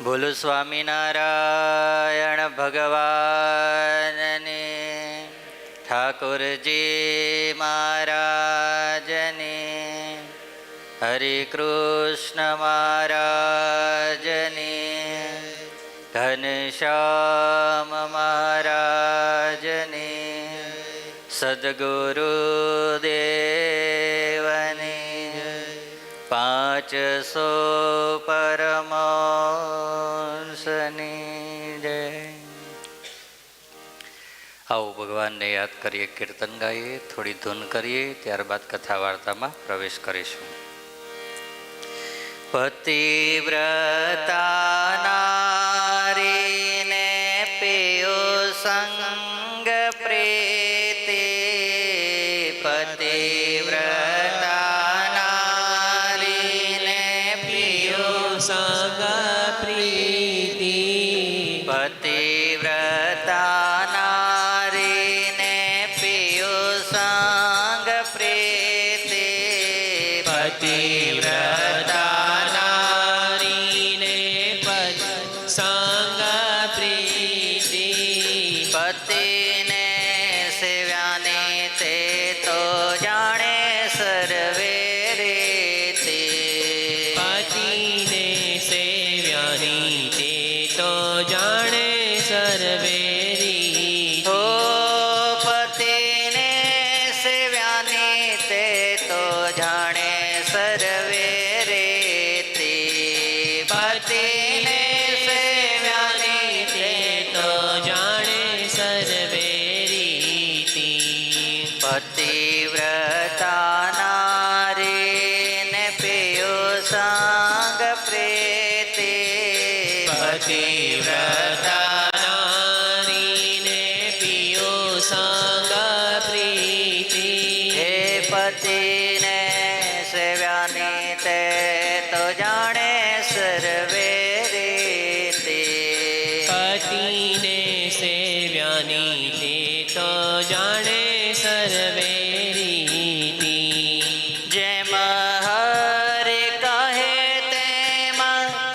બોલો સ્વામિનારાયણ ભગવાનની, ઠાકોરજી મહારાજની, હરે કૃષ્ણ મહારાજની, ઘનશ્યામ મહારાજની, સદગુરુદેવની 500 પરમહંસની જય. આવો ભગવાનને યાદ કરીએ, કીર્તન ગાઈએ, થોડી ધૂન કરીએ, ત્યારબાદ કથા વાર્તામાં પ્રવેશ કરીશું. પતિવ્રતા નારીને પેયો સંગ પ્રીતિ, પતિવ્રતા નારીને પેયો સંગ પ્રીતિ, પતિવ્રતા નારીને પેયો સંગ પ્રીતિ, પતિવ્રતા પતિને સેવ્યાની તે તો જાણે સર્વે રીતિ, પતિને સેવ્યાની તે તો જાણે સર્વે રીતિ, હો પતિને સેવ્યાની તે તો જાણે સર્વે રીતિ, પતિને સેવ્યાની તે તો જાણે સર્વે રીતિ, પતિવ્રતા નારીને પેયો સંગ પ્રીતિ, પતિવ્રતા નારીને પિયો સંગ પ્રીતિ, હે પતિને સેવ્યાની તે તો જાણે સર્વે રીતિ, પતિને સેવ્યાની તે તો જાણે સર્વે રીતિ, જેમ હરિ કહે તેમ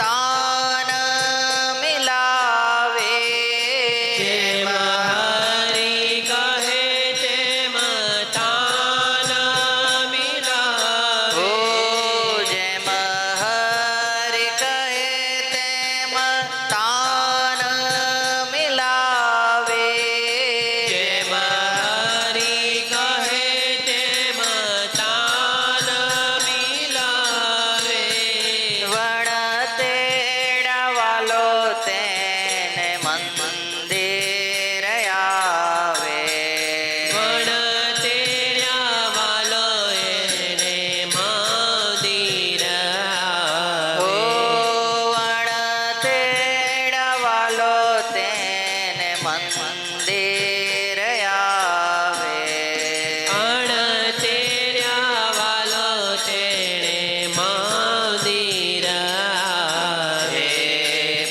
તાન મિલાવે, જેમ હરિ કહે તેમ તાન મિલાવે, ઓ જેમ હરિ કહે તેમ તાન મિલાવે, જેમ હરિ કહે તેમ તાન મિલાવે, વણતેડા વાલો તેને મંદિર આવે, વણ તેર્યા વાલો એને મંદિર ઓ આવે, વણતેડા વાલો તેને મંદિર આવે, અણ તેર્યા વાલો તેણે મંદિર આવે,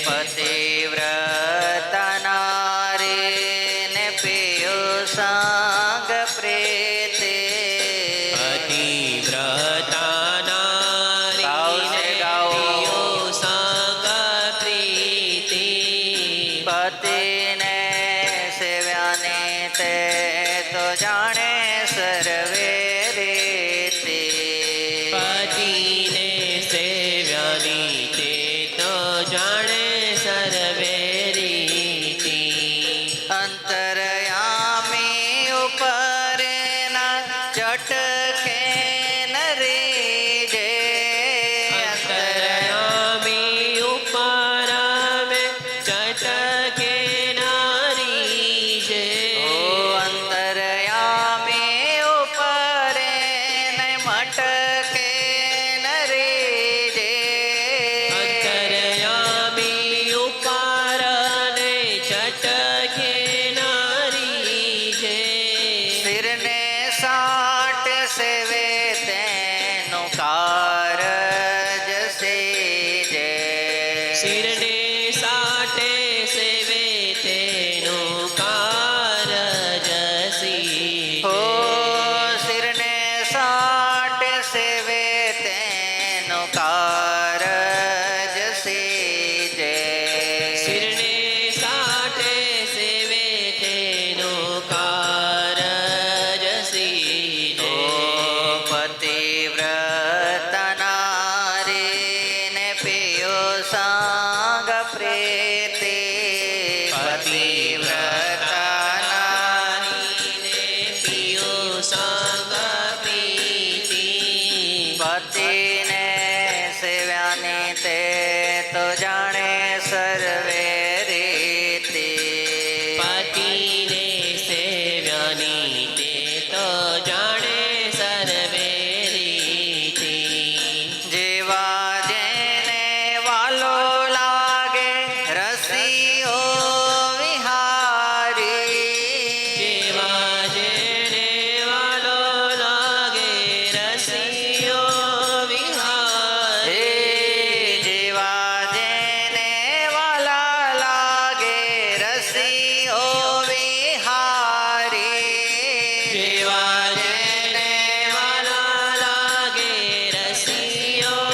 પતિવ્રતા નારીને પેયો સંગ પ્રીતિ, પતિવ્રતા ગાવશે નારીને ગાઓ. પિયો સંગ પ્રીતિ, પતિને સેવ્યાની તે તો જાણે સર્વે રીતિ, પતિને સેવ્યાની તે તો જાણે સર્વે રીતિ, અંતરયામી ઉપરના ચટકે નરીજે, અંતરયામી ઉપર અમે ચટકે નારી છે, ઓ અંતરયામી ઉપરે ને મટકે નરીજે, અંતરયામી ઉપર ને ચટકે નારી છે, શિરને સાટ સેવે તેનું કારજ સીજે, શિરને સાટે સેવે તેનું કારજ સીજે, હો શિરને સાટ સેવે તેનું કારજ સીજે, તે તો જાણે સર્વે રીતિ પતિને સેવ્યાની તે તો જાણે સર્વે રીતિ જેવા જેને વાલો લાગે રસિયો વિહારી જેવા જેને વાલો લાગે રસિયો વિહારી જેવા જેને વાલા લાગે રસિયો વિહારી જેવા જેને વાલા લાગે રસિયો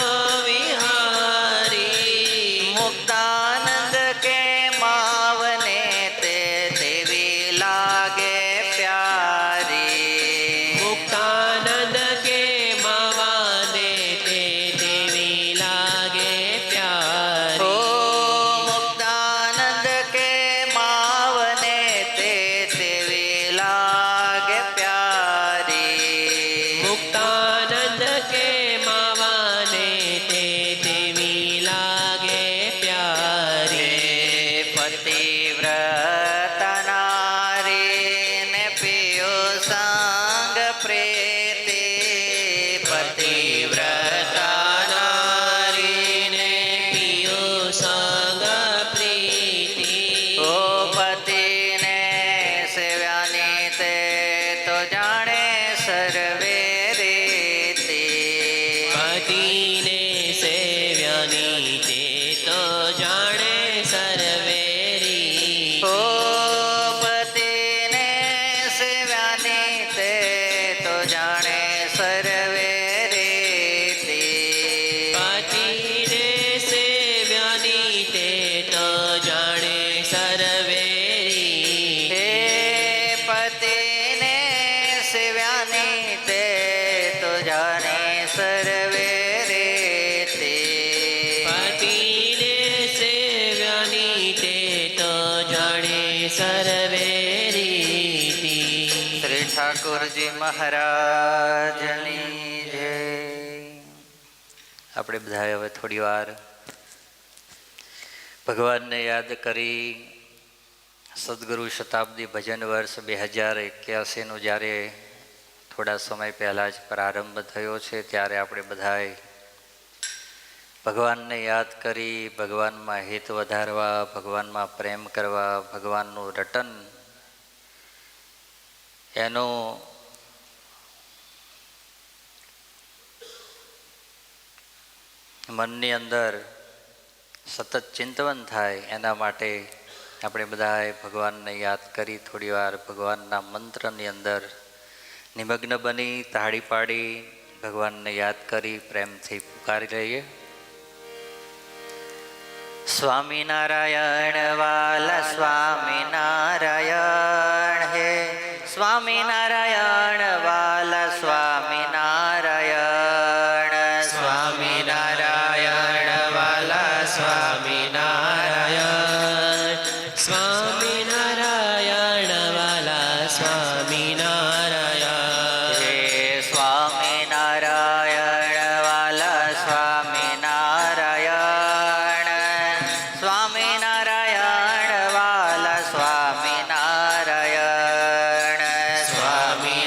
વિહારી મુક્તાનંદ કે માવને તે દેવી લાગે પ્યારી મુક્તાનંદ કે માવાને તે દેવી લાગે ઓ પ્યારી મુક્તાનંદ કે માવને તે દેવી લાગે પ્યારી મુક્તાનંદ કે માવાને તે દેવી લાગે પ્યારી પતિવ્રત નારીને પિયો સંગ પ્રીતિ પતિવ્રત નારીને પિયો સંગ પ્રીતિ ઓ પતિને સેવ્યાની તે તો જાણે સર્વે રીતિ પતિને સેવ્યાની તે તો જાણે સર્વે ઓ રીતિ પતિને સેવ્યાની તે તો જાણે સર્વે રીતિ પતિને સેવ્યાની તે તો જાણે સર્વે રીતિ હે પતિને સેવ્યાની તે તો જાણે સર્વે રીતિ પતિને સેવ્યાની તે તો જાણે સર્વે રીતિ શ્રી ઠાકોરજી મહારાજની જય આપણે બધા હવે થોડી વાર ભગવાનને યાદ કરી સદગુરુ શતાબ્દી ભજન વર્ષ 2081નું જ્યારે થોડા સમય પહેલાં જ પ્રારંભ થયો છે ત્યારે આપણે બધાએ ભગવાનને યાદ કરી ભગવાનમાં હિત વધારવા ભગવાનમાં પ્રેમ કરવા ભગવાનનું રટન એનું મનની અંદર સતત ચિંતવન થાય એના માટે આપણે બધાએ ભગવાનને યાદ કરી થોડી વાર ભગવાનના મંત્રની અંદર નિમગ્ન બની તાળી પાડી ભગવાનને યાદ કરી પ્રેમથી પુકારી લઈએ. સ્વામિનારાયણ વાલા સ્વામિનારાયણ હે સ્વામિનારાયણ વાલા સ્વામિનારાયણ સ્વામિનારાયણ વાલા સ્વામિનારાયણ સ્વામિનારાયણ વાલા સ્વામિનારાયણ હે સ્વામિનારાયણ વાલા સ્વામિનારાયણ સ્વામિનારાયણ વાલા સ્વામિનારાયણ સ્વામિનારાયણ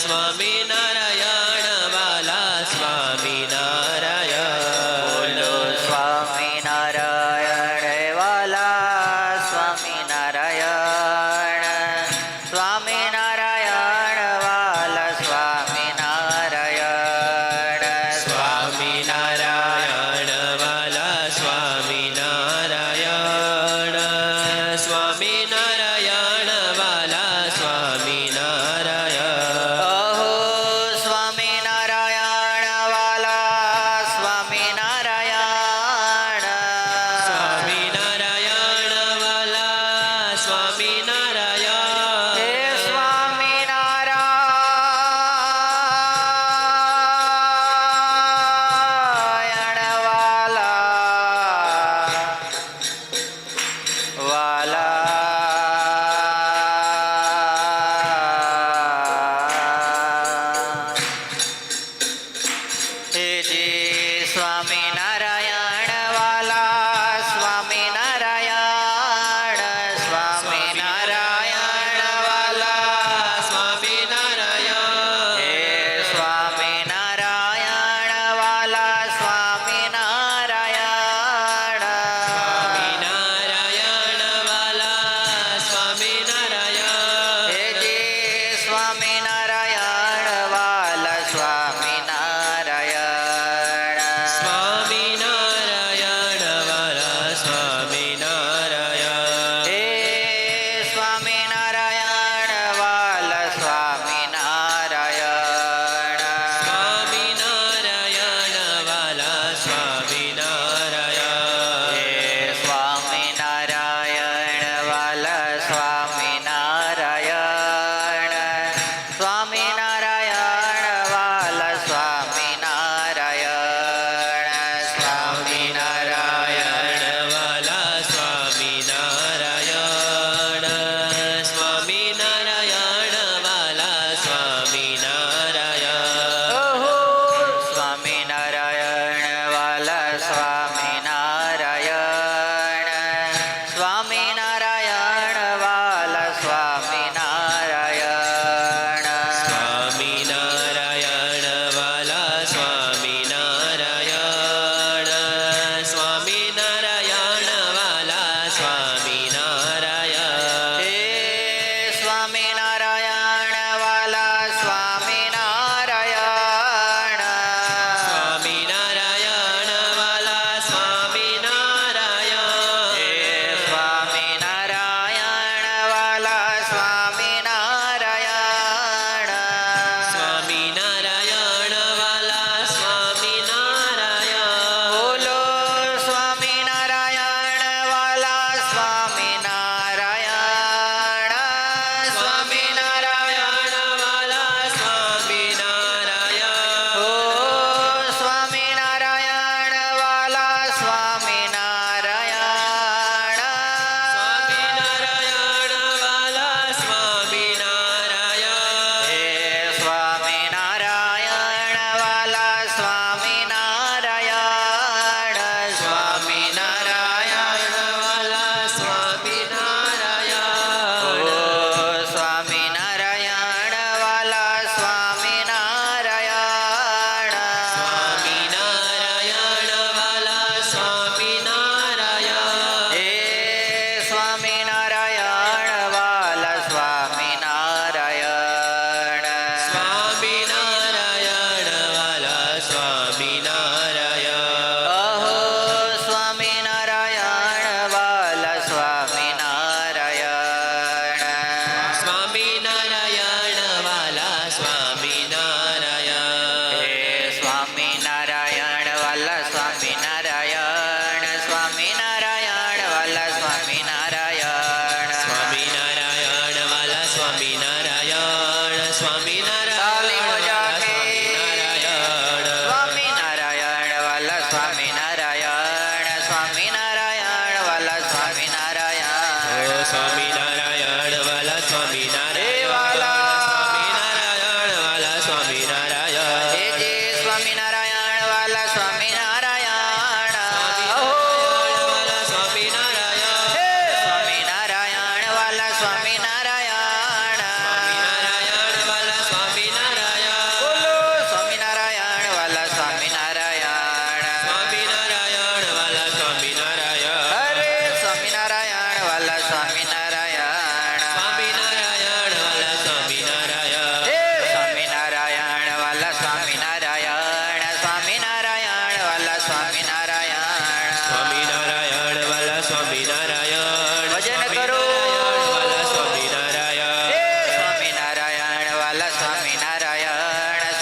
સ્વામિનારાયણ વાલા સ્વામિનારાયણ બોલો સ્વામિનારાયણ વાલા સ્વામિનારાયણ સ્વામિનારાયણ વાલા સ્વામિનારાયણ સ્વામિનારાયણ વાલા સ્વામિનારાયણ સ્વામિનારાયણ વાલા સ્વામિનારાયણ અહો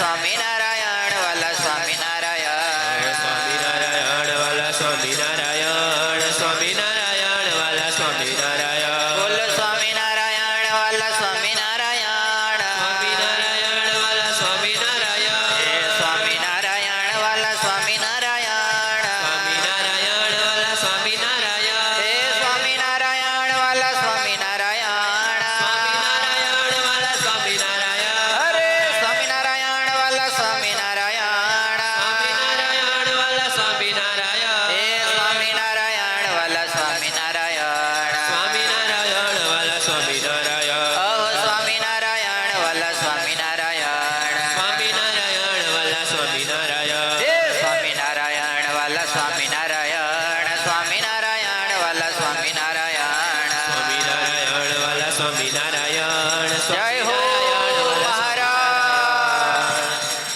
સ્વામિનારાયણ વાલા સ્વામિનારાયણ. સ્વામિનારાયણ વાલા સ્વામિનારાયણ સ્વામિનારાયણ વાલા સ્વામિનારાયણ. બોલો સ્વામિનારાયણ વાલા સ્વામિનારાયણ. સ્વામિનારાયણ વાલા સ્વામિનારાયણ. હે સ્વામિનારાયણ વાલા સ્વામિનારાયણ. સ્વામિનારાયણ વાલા સ્વામિનારાયણ. હે સ્વામિનારાયણ વાલા સ્વામિનારાયણ. સ્વામિનારાયણ વાલા સ્વામિનારાયણ. અરે સ્વામિનારાયણ વાલા સ્વામિનારાયણ. સ્વામિનારાયણ વાલા સ્વામિનારાયણ. હે સ્વામિનારાયણ વાલા સ્વામિનારાયણ. સ્વામિનારાયણ વાલા સ્વામિનારાયણ. અહો સ્વામિનારાયણ વાલા સ્વામિનારાયણ. સ્વામિનારાયણ વાલા સ્વામિનારાયણ. હે સ્વામિનારાયણ વાલા સ્વામિનારાયણ. સ્વામિનારાયણ વાલા સ્વામિનારાયણ. સ્વામિનારાયણ વાલા સ્વામિનારાયણ. જય હો સ્વામિનારાયણ વાલા મહારાજ.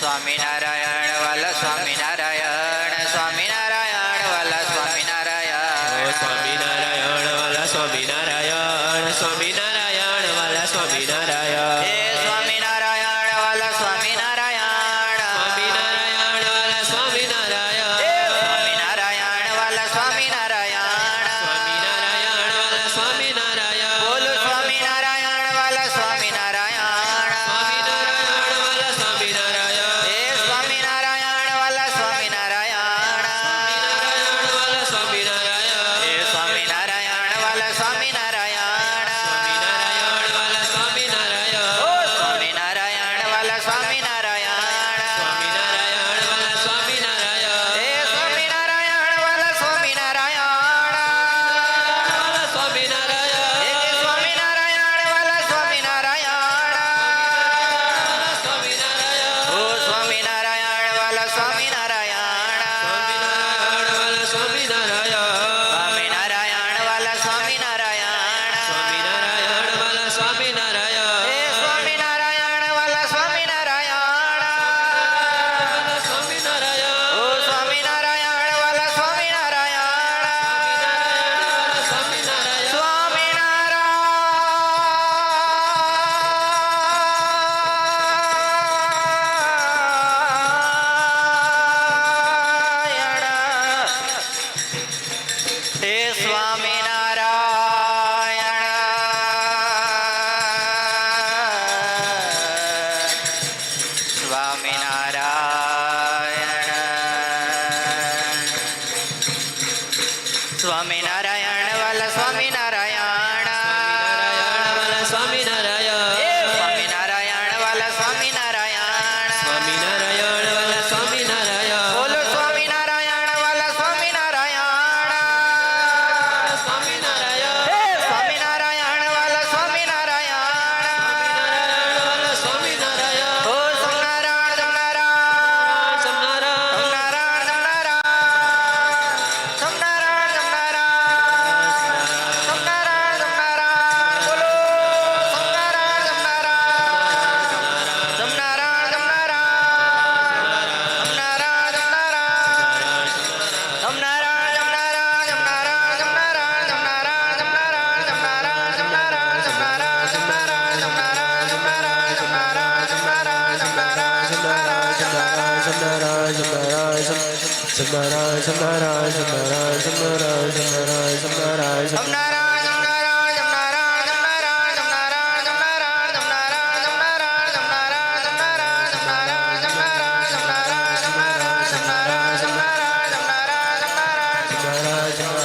સ્વામિનારાયણ વાલા સ્વામિનારાયણ. સ્વામિનારાયણ વાલા સ્વામિનારાયણ. સ્વામિનારાયણ વાલા સ્વામિનારાયણ. સ્વામિનારાયણ વાલા સ્વામિનારાયણ. હે સ્વામિનારાયણ વાલા સ્વામિનારાયણ. સ્વામિનારાયણ વાલા સ્વામિનારાયણ. હે સ્વામિનારાયણ વાલા સ્વામિનારાયણ. સ્વામિનારાયણ વાલા સ્વામિનારાયણ. બોલો સ્વામિનારાયણ વાલા સ્વામિનારાયણ. સ્વામિનારાયણ વાલા સ્વામિનારાયણ. હે સ્વામિનારાયણ વાલા સ્વામિનારાયણ. સ્વામિનારાયણ વાલા સ્વામિનારાયણ. હે સ્વામિનારાયણ વાલા સ્વામિનારાયણ. સ્વામિનારાયણ વાલા સ્વામિનારાયણ. ઓ સ્વામિનારાયણ વાલા સ્વામિનારાયણ. સ્વામિનારાયણ વાલા સ્વામિનારાયણ. હે સ્વામિનારાયણ વાલા સ્વામિનારાયણ. વાલા સ્વામિનારાયણ. હે સ્વામિનારાયણ વાલા સ્વામિનારાયણ. સ્વામિનારાયણ. ઓ સ્વામિનારાયણ વાલા સ્વામિનારાયણ. સ્વામિનારાયણ વાલા સ્વામિનારાયણ. સ્વામિનારાયણ વાલા સ્વામિનારાયણ. સ્વામિનારાયણ વાલા સ્વામિનારાયણ. હે સ્વામિનારાયણ વાલા સ્વામિનારાયણ. સ્વામિનારાયણ. ઓ સ્વામિનારાયણ વાલા સ્વામિનારાયણ. સ્વામિનારાયણ. સ્વામિનારાયણ. હે સ્વામિનારાયણ. સ્વામિનારાયણ વાલા સ્વામિનારાયણ. સ્વામિનારાયણ. હે સ્વામિનારાયણ વાલા સ્વામિનારાયણ. સ્વામિનારાયણ વાલા સ્વામિનારાયણ. બોલો સ્વામિનારાયણ વાલા સ્વામિનારાયણ. સ્વામિનારાયણ. હે સ્વામિનારાયણ વાલા સ્વામિનારાયણ. વાલા સ્વામિનારાયણ. ઓ સોમનારાયણ સોમનારાયણ. સોમનારાયણ. સોમનારાયણ સોમનારાયણ. સોમનારાયણ સોમનારાયણ. સોમનારાયણ સોમનારાયણ. બોલો સોમનારાયણ સોમનારાયણ. સોમનારાયણ સોમનારાયણ. સોમનારાયણ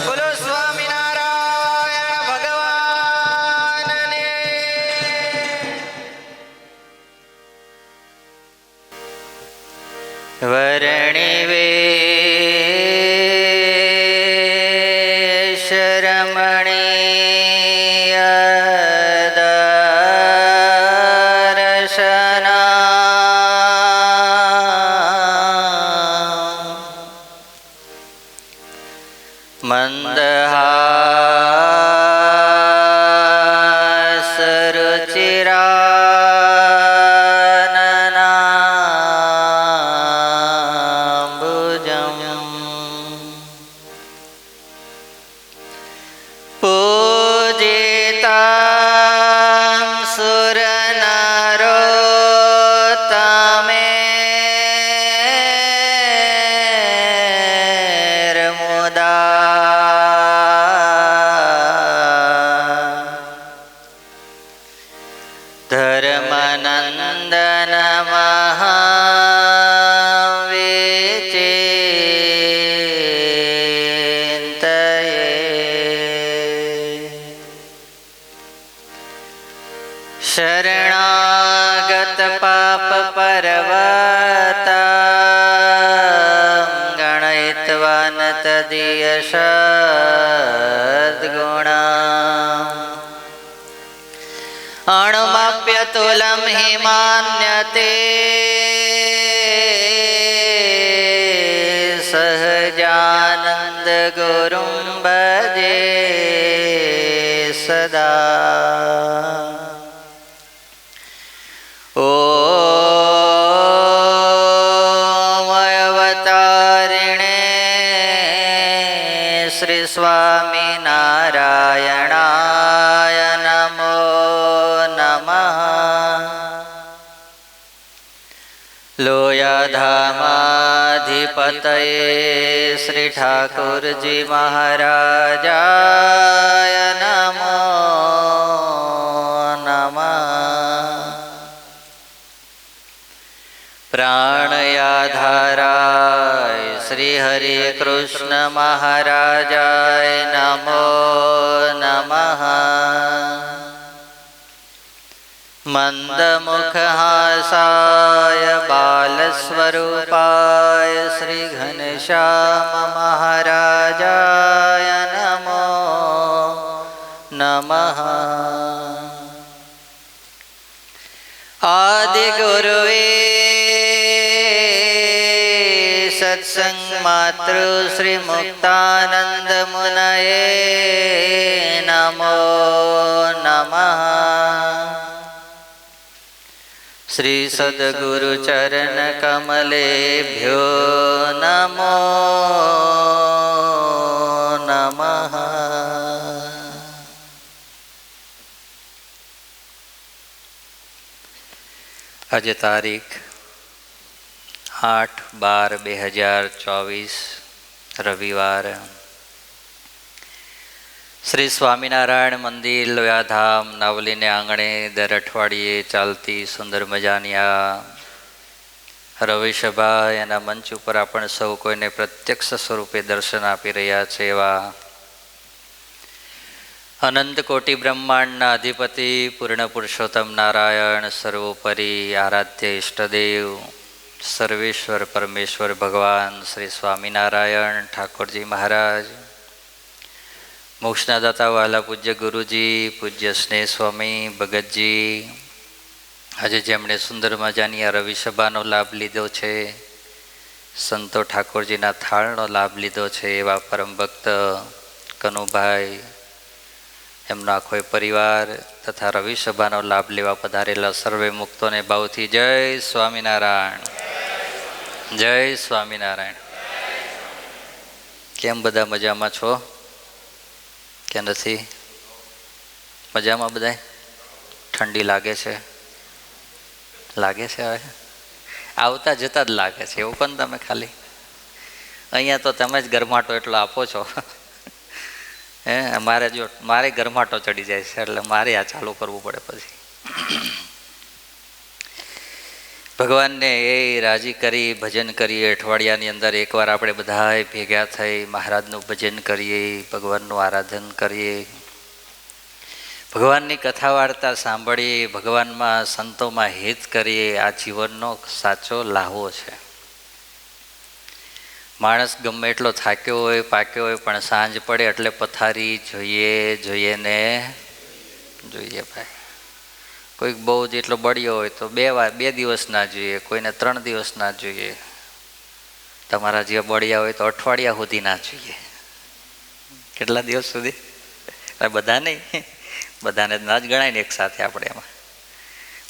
બોલો સ્વામિનારાયણ ભગવાનને. વર્ણિ વેશ રમણીય દર્શના મંદહાસ રુચિરાનના બુજ तदीयशद्गुणम् अणुमप्यतुलं हि मान्यते सहजानंद गुरुं भजे सदा। ओम अवतारिणे श्री स्वामी नारायणाय नमो नमः। लोयाधामाधिपतये श्री ठाकुर जी महाराजाय नमो नमः। प्राणयाधाराय श्री हरि कृष्ण महाराजाय नमो नमः। मंदमुखहासाय बालस्वरूपाय श्री घनश्याम महाराजाय नमो नमः। आदिगुरुवे सत्संग मातृ श्री मुक्तानंद मुनये नमो नमः। श्री सद्गुरु चरण कमलेभ्यो नमो नमः। आज तारीख 8/12/2024 रविवार श्री स्वामीनारायण मंदिर लोयाधाम नावली ने आंगणे दर अठवाडिये चालती सुंदर मजानी आ रवि सभा एना मंच पर आपण सौ कोईने प्रत्यक्ष स्वरूपे दर्शन आपी रह्या छे एवा अनंत कोटि ब्रह्मांडना अधिपति पूर्ण पुरुषोत्तम नारायण सर्वोपरि आराध्य इष्टदेव सर्वेश्वर परमेश्वर भगवान श्री स्वामीनारायण ठाकुरजी महाराज, मोक्षना दाता वाला पूज्य गुरुजी, पूज्य स्नेह स्वामी भगतजी, आज जेमणे सुंदर मजानी आ रवि सभानो लाभ लीधो छे, संतो ठाकुरजीना थाळनो लाभ लीधो छे एवा परम भक्त कनुभाई एमनो आखो परिवार तथा रवि सभानो लाभ लेवा पधारेला सर्वे मुक्तोने भावथी जय स्वामीनारायण, जय स्वामीनारायण। केम बधा मजामां छो के नथी? मजामां बधाय? ठंडी लागे छे? लागे छे? हवे आवता जता ज लागे छे एवुं पण तमे खाली अहींया तो तमे ज गरमाटो एटलो आपो छो। मारे जो मारे गरमाटो चढ़ी जाए एटले मारे आ चालू करवू पड़े। पछी भगवान ने ए राजी करी भजन करिए। अठवाडियानी अंदर एक वार आपणे बधाए भेगा थई महाराजनुं भजन करिए, भगवाननुं आराधन करिए, भगवाननी कथा वार्ता सांभळीए, भगवानमां संतोमां हित करिए। आ जीवननो साचो लाहो छे। माणस गमे एटलो थाक्यो होय पाक्यो होय पण सांज पड़े एटले पथारी जोईए जोईए ने जोईए भाई। कोई बहु जेटलो बळियो होय तो बे दिवस ना जोईए, कोईने 3 दिवस ना जोईए। तमारा जे बळिया होय तो अठवाडिया सुधी ना जोईए। કેટલા દિવસ સુધી? બધા નહીં, બધાને ના જ ગણાય ને એક સાથે આપણે એમાં।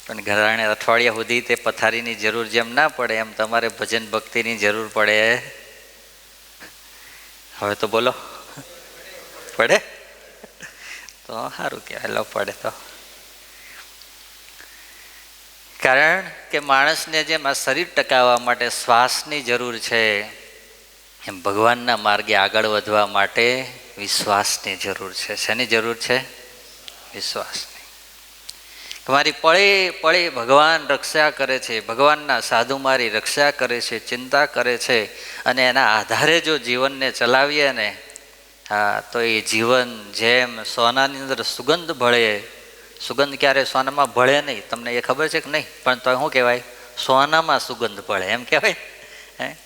પણ ઘરાણે અઠવાડિયા સુધી તે પથારીની જરૂર જેમ ના પડે એમ તમારે ભજન ભક્તિની જરૂર પડે। હવે તો બોલો, પડે તો સારું કહેવાય। લો પડે તો કારણ કે માણસને જેમ આ શરીર ટકાવવા માટે શ્વાસની જરૂર છે એમ ભગવાનના માર્ગે આગળ વધવા માટે વિશ્વાસની જરૂર છે। શેની જરૂર છે? વિશ્વાસની। તમારી પળે પળે ભગવાન રક્ષા કરે છે, ભગવાનના સાધુ મારી રક્ષા કરે છે, ચિંતા કરે છે અને એના આધારે જો જીવનને ચલાવીએ ને હા તો એ જીવન જેમ સોનાની અંદર સુગંધ ભળે। સુગંધ ક્યારે સોનામાં ભળે નહીં, તમને એ ખબર છે કે નહીં? પણ તો શું કહેવાય? સોનામાં સુગંધ ભળે એમ કહેવાય હે।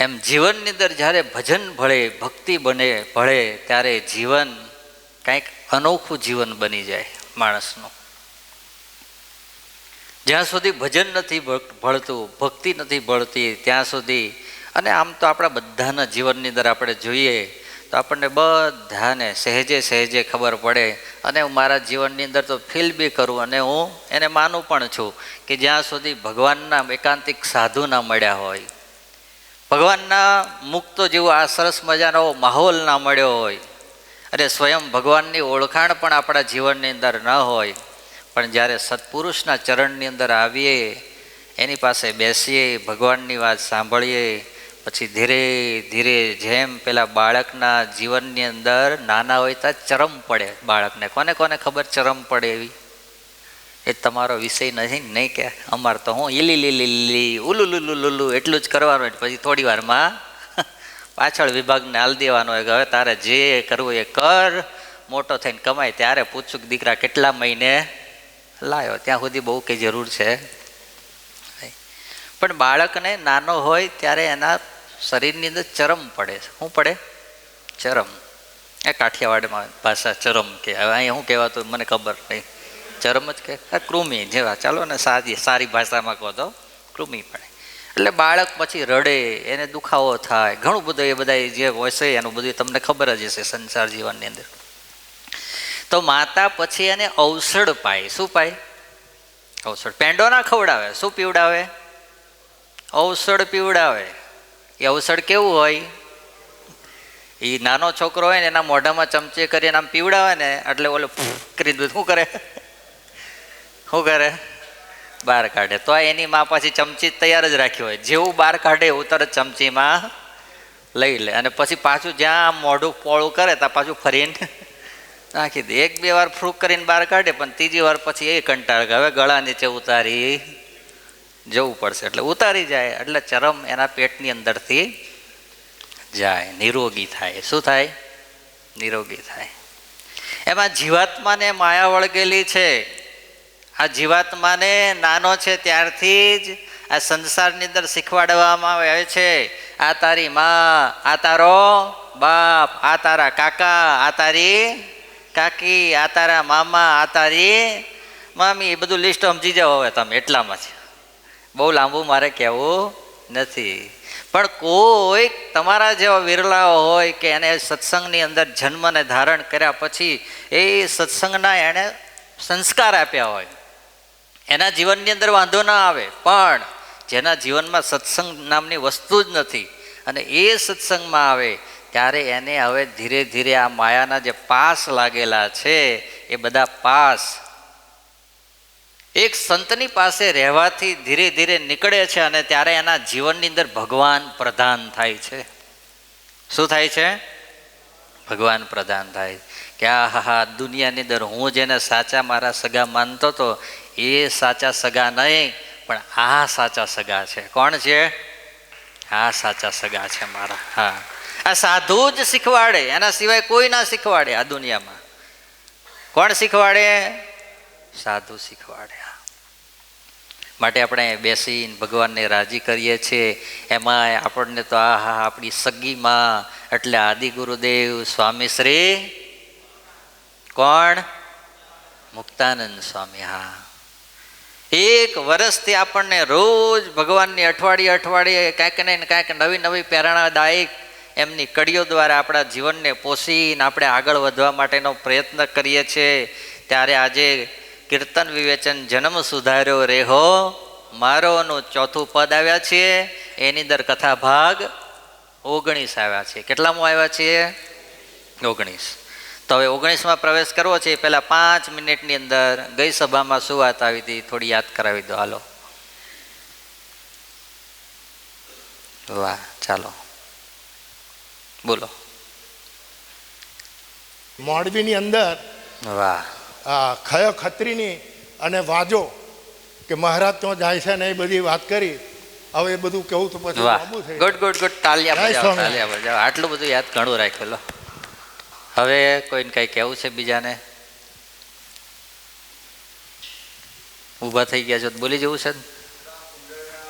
એમ જીવનની અંદર જ્યારે ભજન ભળે, ભક્તિ ભળે ત્યારે જીવન કંઈક અનોખું જીવન બની જાય માણસનું. જ્યાં સુધી ભજન નથી ભળતું, ભક્તિ નથી ભળતી ત્યાં સુધી, અને આમ તો આપણા બધાના જીવનની અંદર આપણે જોઈએ તો આપણને બધાને સહેજે સહેજે ખબર પડે, અને હું મારા જીવનની અંદર તો ફીલ બી કરું અને હું એને માનું પણ છું કે જ્યાં સુધી ભગવાનના એકાંતિક સાધુ ના મળ્યા હોય, ભગવાનના મુક્તો જેવો આ સરસ મજાનો માહોલ ના મળ્યો હોય, અને સ્વયં ભગવાનની ઓળખાણ પણ આપણા જીવનની અંદર ન હોય, પણ જ્યારે સત્પુરુષના ચરણની અંદર આવીએ, એની પાસે બેસીએ, ભગવાનની વાત સાંભળીએ, પછી ધીરે ધીરે જેમ પેલા બાળકના જીવનની અંદર નાના હોય ત્યાં ચરમ પડે બાળકને. કોને કોને ખબર ચરમ પડે એવી? એ તમારો વિષય નથી નહીં કે અમારે તો હું ઈલી લીલી લીલી ઉલુલુલુલુલુ એટલું જ કરવાનું હોય. પછી થોડી વારમાં પાછળ વિભાગને હાલ દેવાનો હોય કે હવે તારે જે કરવું એ કર, મોટો થઈને કમાય ત્યારે પૂછું કે દીકરા કેટલા મહિને લાવ્યો, ત્યાં સુધી બહુ કંઈ જરૂર છે. પણ બાળકને નાનો હોય ત્યારે એના શરીરની અંદર ચરમ પડે. શું પડે? ચરમ. એ કાઠિયાવાડમાં ભાષા ચરમ કે, હવે અહીંયા શું કહેવાતું મને ખબર નહીં. ચરમ જ કે કૃમિ જેવા, ચાલો ને સારી ભાષામાં કહો તો કૃમિ પડે. એટલે બાળક પછી રડે, એને દુખાવો થાય, ઘણું બધું એ બધા જે હોય છે એનું બધું તમને ખબર જ હશે સંસાર જીવનની અંદર. તો માતા પછી એને ઔષધ પાય. શું પાય? ઔષધ. પેંડો ના ખવડાવે, શું પીવડાવે? ઔષધ પીવડાવે. એ ઔષધ કેવું હોય? એ નાનો છોકરો હોય ને એના મોઢામાં ચમચી કરીને આમ પીવડાવે ને એટલે ઓલો કરી દે, શું કરે? શું કરે? બહાર કાઢે. તો એની માં પાછી ચમચી તૈયાર જ રાખી હોય, જેવું બહાર કાઢે એવું તરત ચમચીમાં લઈ લે, અને પછી પાછું જ્યાં મોઢું પોળું કરે ત્યાં પાછું ફરીને નાખી દે. એક બે વાર ફ્રૂક કરીને બહાર કાઢે, પણ ત્રીજી વાર પછી એ કંટાળ હવે ગળા નીચે ઉતારી જવું પડશે, એટલે ઉતારી જાય, એટલે ચરમ એના પેટની અંદરથી જાય, નિરોગી થાય. શું થાય? નિરોગી થાય. એમાં જીવાત્માને માયા વળગેલી છે. આ જીવાત્માને નાનો છે ત્યારથી જ આ સંસારની અંદર શીખવાડવામાં આવે છે, આ તારી માં, આ તારો બાપ, આ તારા કાકા, આ તારી કાકી, આ તારા મામા, આ તારી મામી, એ બધું લિસ્ટ સમજી જાઓ હવે તમે. એટલામાં છે, બહુ લાંબુ મારે કહેવું નથી. પણ કોઈ તમારા જેવા વિરલાઓ હોય કે એને સત્સંગની અંદર જન્મને ધારણ કર્યા પછી એ સત્સંગના એણે સંસ્કાર આપ્યા હોય, એના જીવનની અંદર વાંધો ના આવે. પણ જેના જીવનમાં સત્સંગ નામની વસ્તુ જ નથી અને એ સત્સંગમાં આવે ત્યારે એને હવે ધીરે ધીરે આ માયાના જે પાસ લાગેલા છે એ બધા પાસ એક સંતની પાસે રહેવાથી ધીરે ધીરે નીકળે છે, અને ત્યારે એના જીવનની અંદર ભગવાન પ્રધાન થાય છે. શું થાય છે? ભગવાન પ્રધાન થાય. કે આ હા દુનિયાની અંદર હું જેને સાચા મારા સગા માનતો હતો એ સાચા સગા નહીં, પણ આ સાચા સગા છે. કોણ છે? આ સાચા સગા છે મારા. હા, આ સાધુ જ શીખવાડે, એના સિવાય કોઈ ના શીખવાડે આ દુનિયામાં. કોણ શીખવાડે? સાધુ શીખવાડે. માટે આપણે બેસીને ભગવાનને રાજી કરીએ છીએ. એમાં આપણને તો આ હા આપણી સગીમાં એટલે આદિ ગુરુદેવ સ્વામી શ્રી કોણ? મુક્તાનંદ સ્વામી. હા, એક વર્ષથી આપણને રોજ ભગવાનની અઠવાડિયે કાંઈક ને કાંઈક નવી નવી પ્રેરણાદાયક એમની કડીઓ દ્વારા આપણા જીવનને પોષીને આપણે આગળ વધવા માટેનો પ્રયત્ન કરીએ છીએ. ત્યારે આજે કીર્તન વિવેચન જન્મ સુધાર્યો રેહો મારોનું ચોથું પદ આવ્યા છીએ. એની અંદર કથા ભાગ 19 આવ્યા છે. કેટલામાં આવ્યા છીએ? 19. તો હવે 19માં પ્રવેશ કરવો છે. પહેલા 5 મિનિટની અંદર ગઈ સભામાં શું વાત આવી હતી થોડી યાદ કરાવી દો. હાલો. વાહ, ચાલો બોલો. મોરબીની અંદર વાહ, ખયો ખત્રીની અને વાજો કે મહારાજ ત્યાં જાય છે ને એ બધી વાત કરી. હવે એ બધું કેવું તો પછી વાહ, લાંબુ થઈ ગુડ ગુડ ગુડ. તાલિયા જય બજાવો, સ્વામી. તાલિયા બજાવો. આટલું બધું યાદ ઘણું રાખેલો. હવે કોઈને કઈ કહેવું છે બીજાને? ઊભા થઈ ગયા છો તો બોલી જવું છે.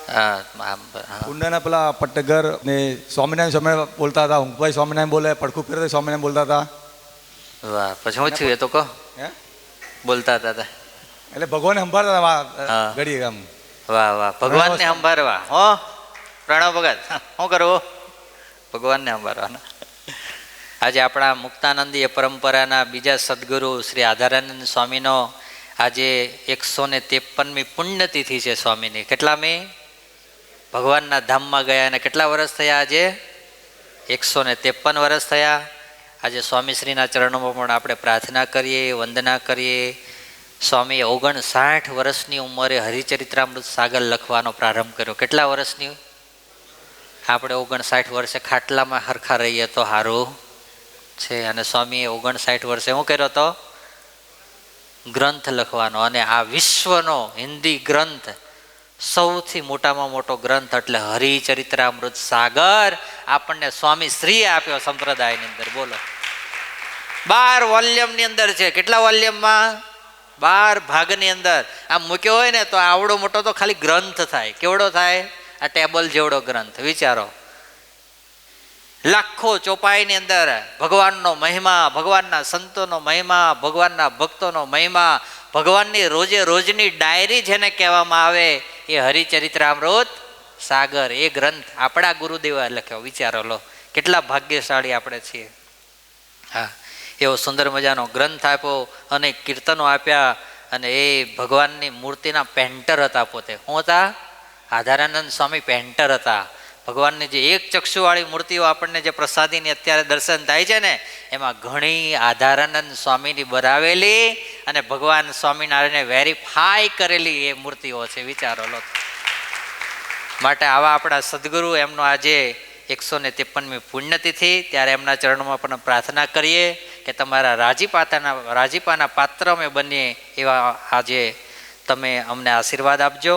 હા આમ, હા. કુંડાના પેલા પટ્ટગર ને સ્વામિનારાયણ સ્વામિનારાયણ બોલતા હતા, ઊંઘભાઈ સ્વામિનારાયણ બોલે, પડખું ફેરવે સ્વામિનારાયણ બોલતા હતા. વાહ, પછી શું થયું એ તો કહો. હે બોલતા હતા. એટલે ભગવાનને સંભાળતા હા. હતા ઘડી આમ. વાહ વાહ, ભગવાનને સંભાળવા. હો પ્રણવ ભગત શું કરવું? ભગવાનને સંભાળવાના. આજે આપણા મુક્તાનંદીય પરંપરાના બીજા સદગુરુ શ્રી આધારાનંદ સ્વામીનો આજે 153મી પુણ્યતિથિ છે સ્વામીની. કેટલામી? ભગવાનના ધામમાં ગયા અને કેટલા વર્ષ થયા આજે? 153 વર્ષ થયા. આજે સ્વામીશ્રીના ચરણોમાં પણ આપણે પ્રાર્થના કરીએ, વંદના કરીએ. સ્વામીએ 59 વર્ષની ઉંમરે હરિચરિત્રામૃત સાગર લખવાનો પ્રારંભ કર્યો. કેટલા વર્ષની? આપણે 59 વર્ષે ખાટલામાં હરખા રહીએ તો સારું છે. અને સ્વામીએ 59 વર્ષે શું કર્યો હતો? ગ્રંથ લખવાનો. અને આ વિશ્વનો હિન્દી ગ્રંથ, સૌથી મોટામાં મોટો ગ્રંથ એટલે હરિચરિત્રામૃત સાગર આપણને સ્વામી શ્રીએ આપ્યો સંપ્રદાયની અંદર. બોલો, 12 વોલ્યુમની અંદર છે. કેટલા વોલ્યુમમાં? 12 ભાગની અંદર. આમ મૂક્યો હોય ને તો આવડો મોટો તો ખાલી ગ્રંથ થાય. કેવડો થાય? આ ટેબલ જેવડો ગ્રંથ. વિચારો, લાખો ચોપાઈની અંદર ભગવાનનો મહિમા, ભગવાનના સંતોનો મહિમા, ભગવાનના ભક્તોનો મહિમા, ભગવાનની રોજે રોજની ડાયરી જેને કહેવામાં આવે એ હરિચરિત્રામૃત સાગર, એ ગ્રંથ આપણા ગુરુદેવે લખ્યો. વિચારો લો, કેટલા ભાગ્યશાળી આપણે છીએ. હા, એવો સુંદર મજાનો ગ્રંથ આપ્યો, અને કીર્તનો આપ્યા. અને એ ભગવાનની મૂર્તિના પેન્ટર હતા પોતે. શું હતા? આધારાનંદ સ્વામી પેન્ટર હતા. ભગવાનની જે એક ચક્ષુવાળી મૂર્તિઓ આપણને જે પ્રસાદીની અત્યારે દર્શન થાય છે ને, એમાં ઘણી આધારાનંદ સ્વામીની બનાવેલી અને ભગવાન સ્વામિનારાયણને વેરીફાઈ કરેલી એ મૂર્તિઓ છે. વિચારો લો. માટે આવા આપણા સદગુરુ, એમનો આજે 153મી પુણ્યતિથિ, ત્યારે એમના ચરણોમાં પણ પ્રાર્થના કરીએ કે તમારા રાજીપાના પાત્ર અમે બનીએ એવા આજે તમે અમને આશીર્વાદ આપજો.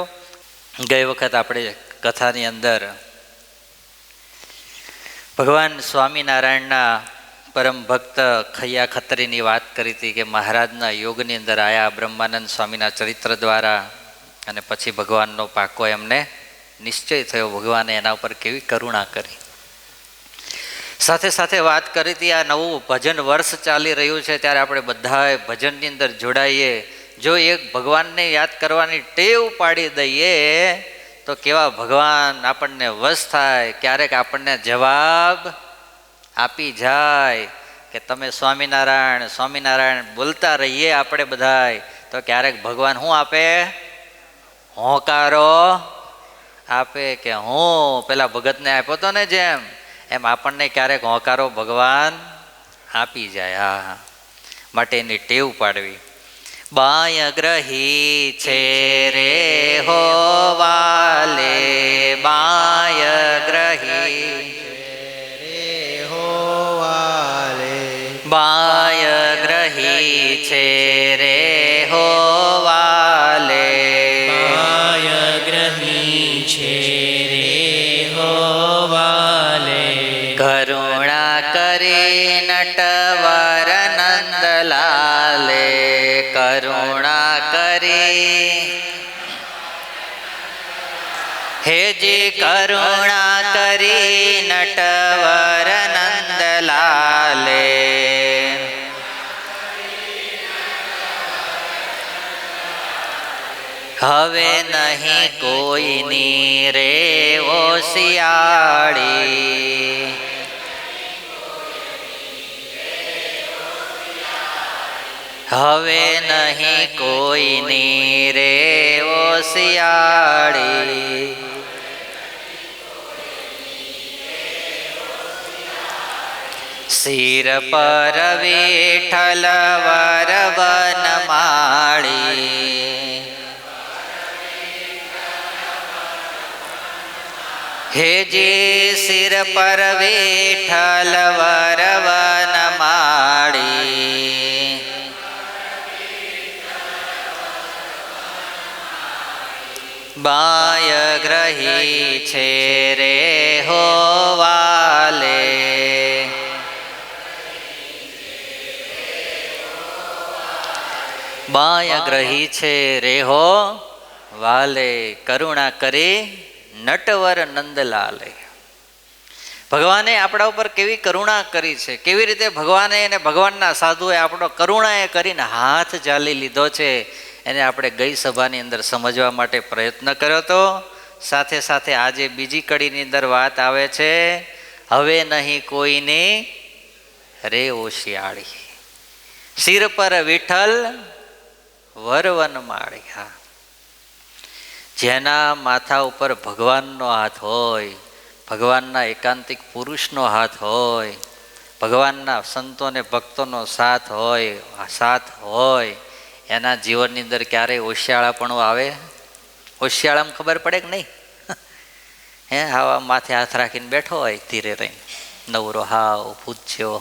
ગઈ વખત આપણે કથાની અંદર ભગવાન સ્વામિનારાયણના પરમ ભક્ત ખૈયા ખત્રીની વાત કરી હતી કે મહારાજના યોગની અંદર આયા બ્રહ્માનંદ સ્વામીના ચરિત્ર દ્વારા, અને પછી ભગવાનનો પાકો એમને નિશ્ચય થયો. ભગવાને એના ઉપર કેવી કરુણા કરી. સાથે સાથે વાત કરી હતી આ નવું ભજન વર્ષ ચાલી રહ્યું છે, ત્યારે આપણે બધાએ ભજનની અંદર જોડાઈએ. જો એક ભગવાનને યાદ કરવાની ટેવ પાડી દઈએ તો કેવા ભગવાન આપણને વશ થાય. ક્યારેક આપણને જવાબ આપી જાય કે તમે સ્વામિનારાયણ સ્વામિનારાયણ બોલતા રહીએ આપણે બધાય, તો ક્યારેક ભગવાન શું આપે? હોંકારો આપે. કે હું પેલા ભગતને આપ્યો હતો ને જેમ, એમ આપણને ક્યારેક હોંકારો ભગવાન આપી જાય. હા, માટે એની ટેવ પાડવી. બાય ગ્રહી છે રે હો વાલે, બાય ગ્રહી રે હો વાલે, બાય ગ્રહી છે રે હો વાલે, બાય ગ્રહી છે રે હો વાલે, કરુણા કરી નટવર નંદલાલે, કરુણા કરી હેજી કરુણા કરી નટવર નંદલાલે, હવે નહીં કોઈની રે ઓશિયાળી, હવે નહીં કોઈની રે ઓશિયાળી, શિર પર વિઠ્ઠલ વર વનમાળી, હેજી શિર પર વિઠ્ઠલ વર વનમાળી, બાય ગ્રહી છે રે હો વાલે, બાય ગ્રહી છે રે હો વાલે, કરુણા કરી નટવર નંદલાલે. ભગવાને આપણા ઉપર કેવી કરુણા કરી છે, કેવી રીતે ભગવાને અને ભગવાનના સાધુએ આપણો કરુણાએ કરીને હાથ ઝાલી લીધો છે, એને આપણે ગઈ સભાની અંદર સમજવા માટે પ્રયત્ન કર્યો હતો. સાથે સાથે આજે બીજી કડીની અંદર વાત આવે છે, હવે નહીં કોઈની રે ઓશિયાળી, શિર પર વિઠ્ઠલ વરવન માળી. હા, જેના માથા ઉપર ભગવાનનો હાથ હોય, ભગવાનના એકાંતિક પુરુષનો હાથ હોય, ભગવાનના સંતો અને ભક્તોનો સાથ હોય, એના જીવનની અંદર ક્યારેય ઓશિયાળાપણું આવે? ઓશિયાળામાં ખબર પડે કે નહીં? હે, આવા માથે હાથ રાખીને બેઠો હોય ધીરે રહીને, નવરો હાવ ભૂત જેવો,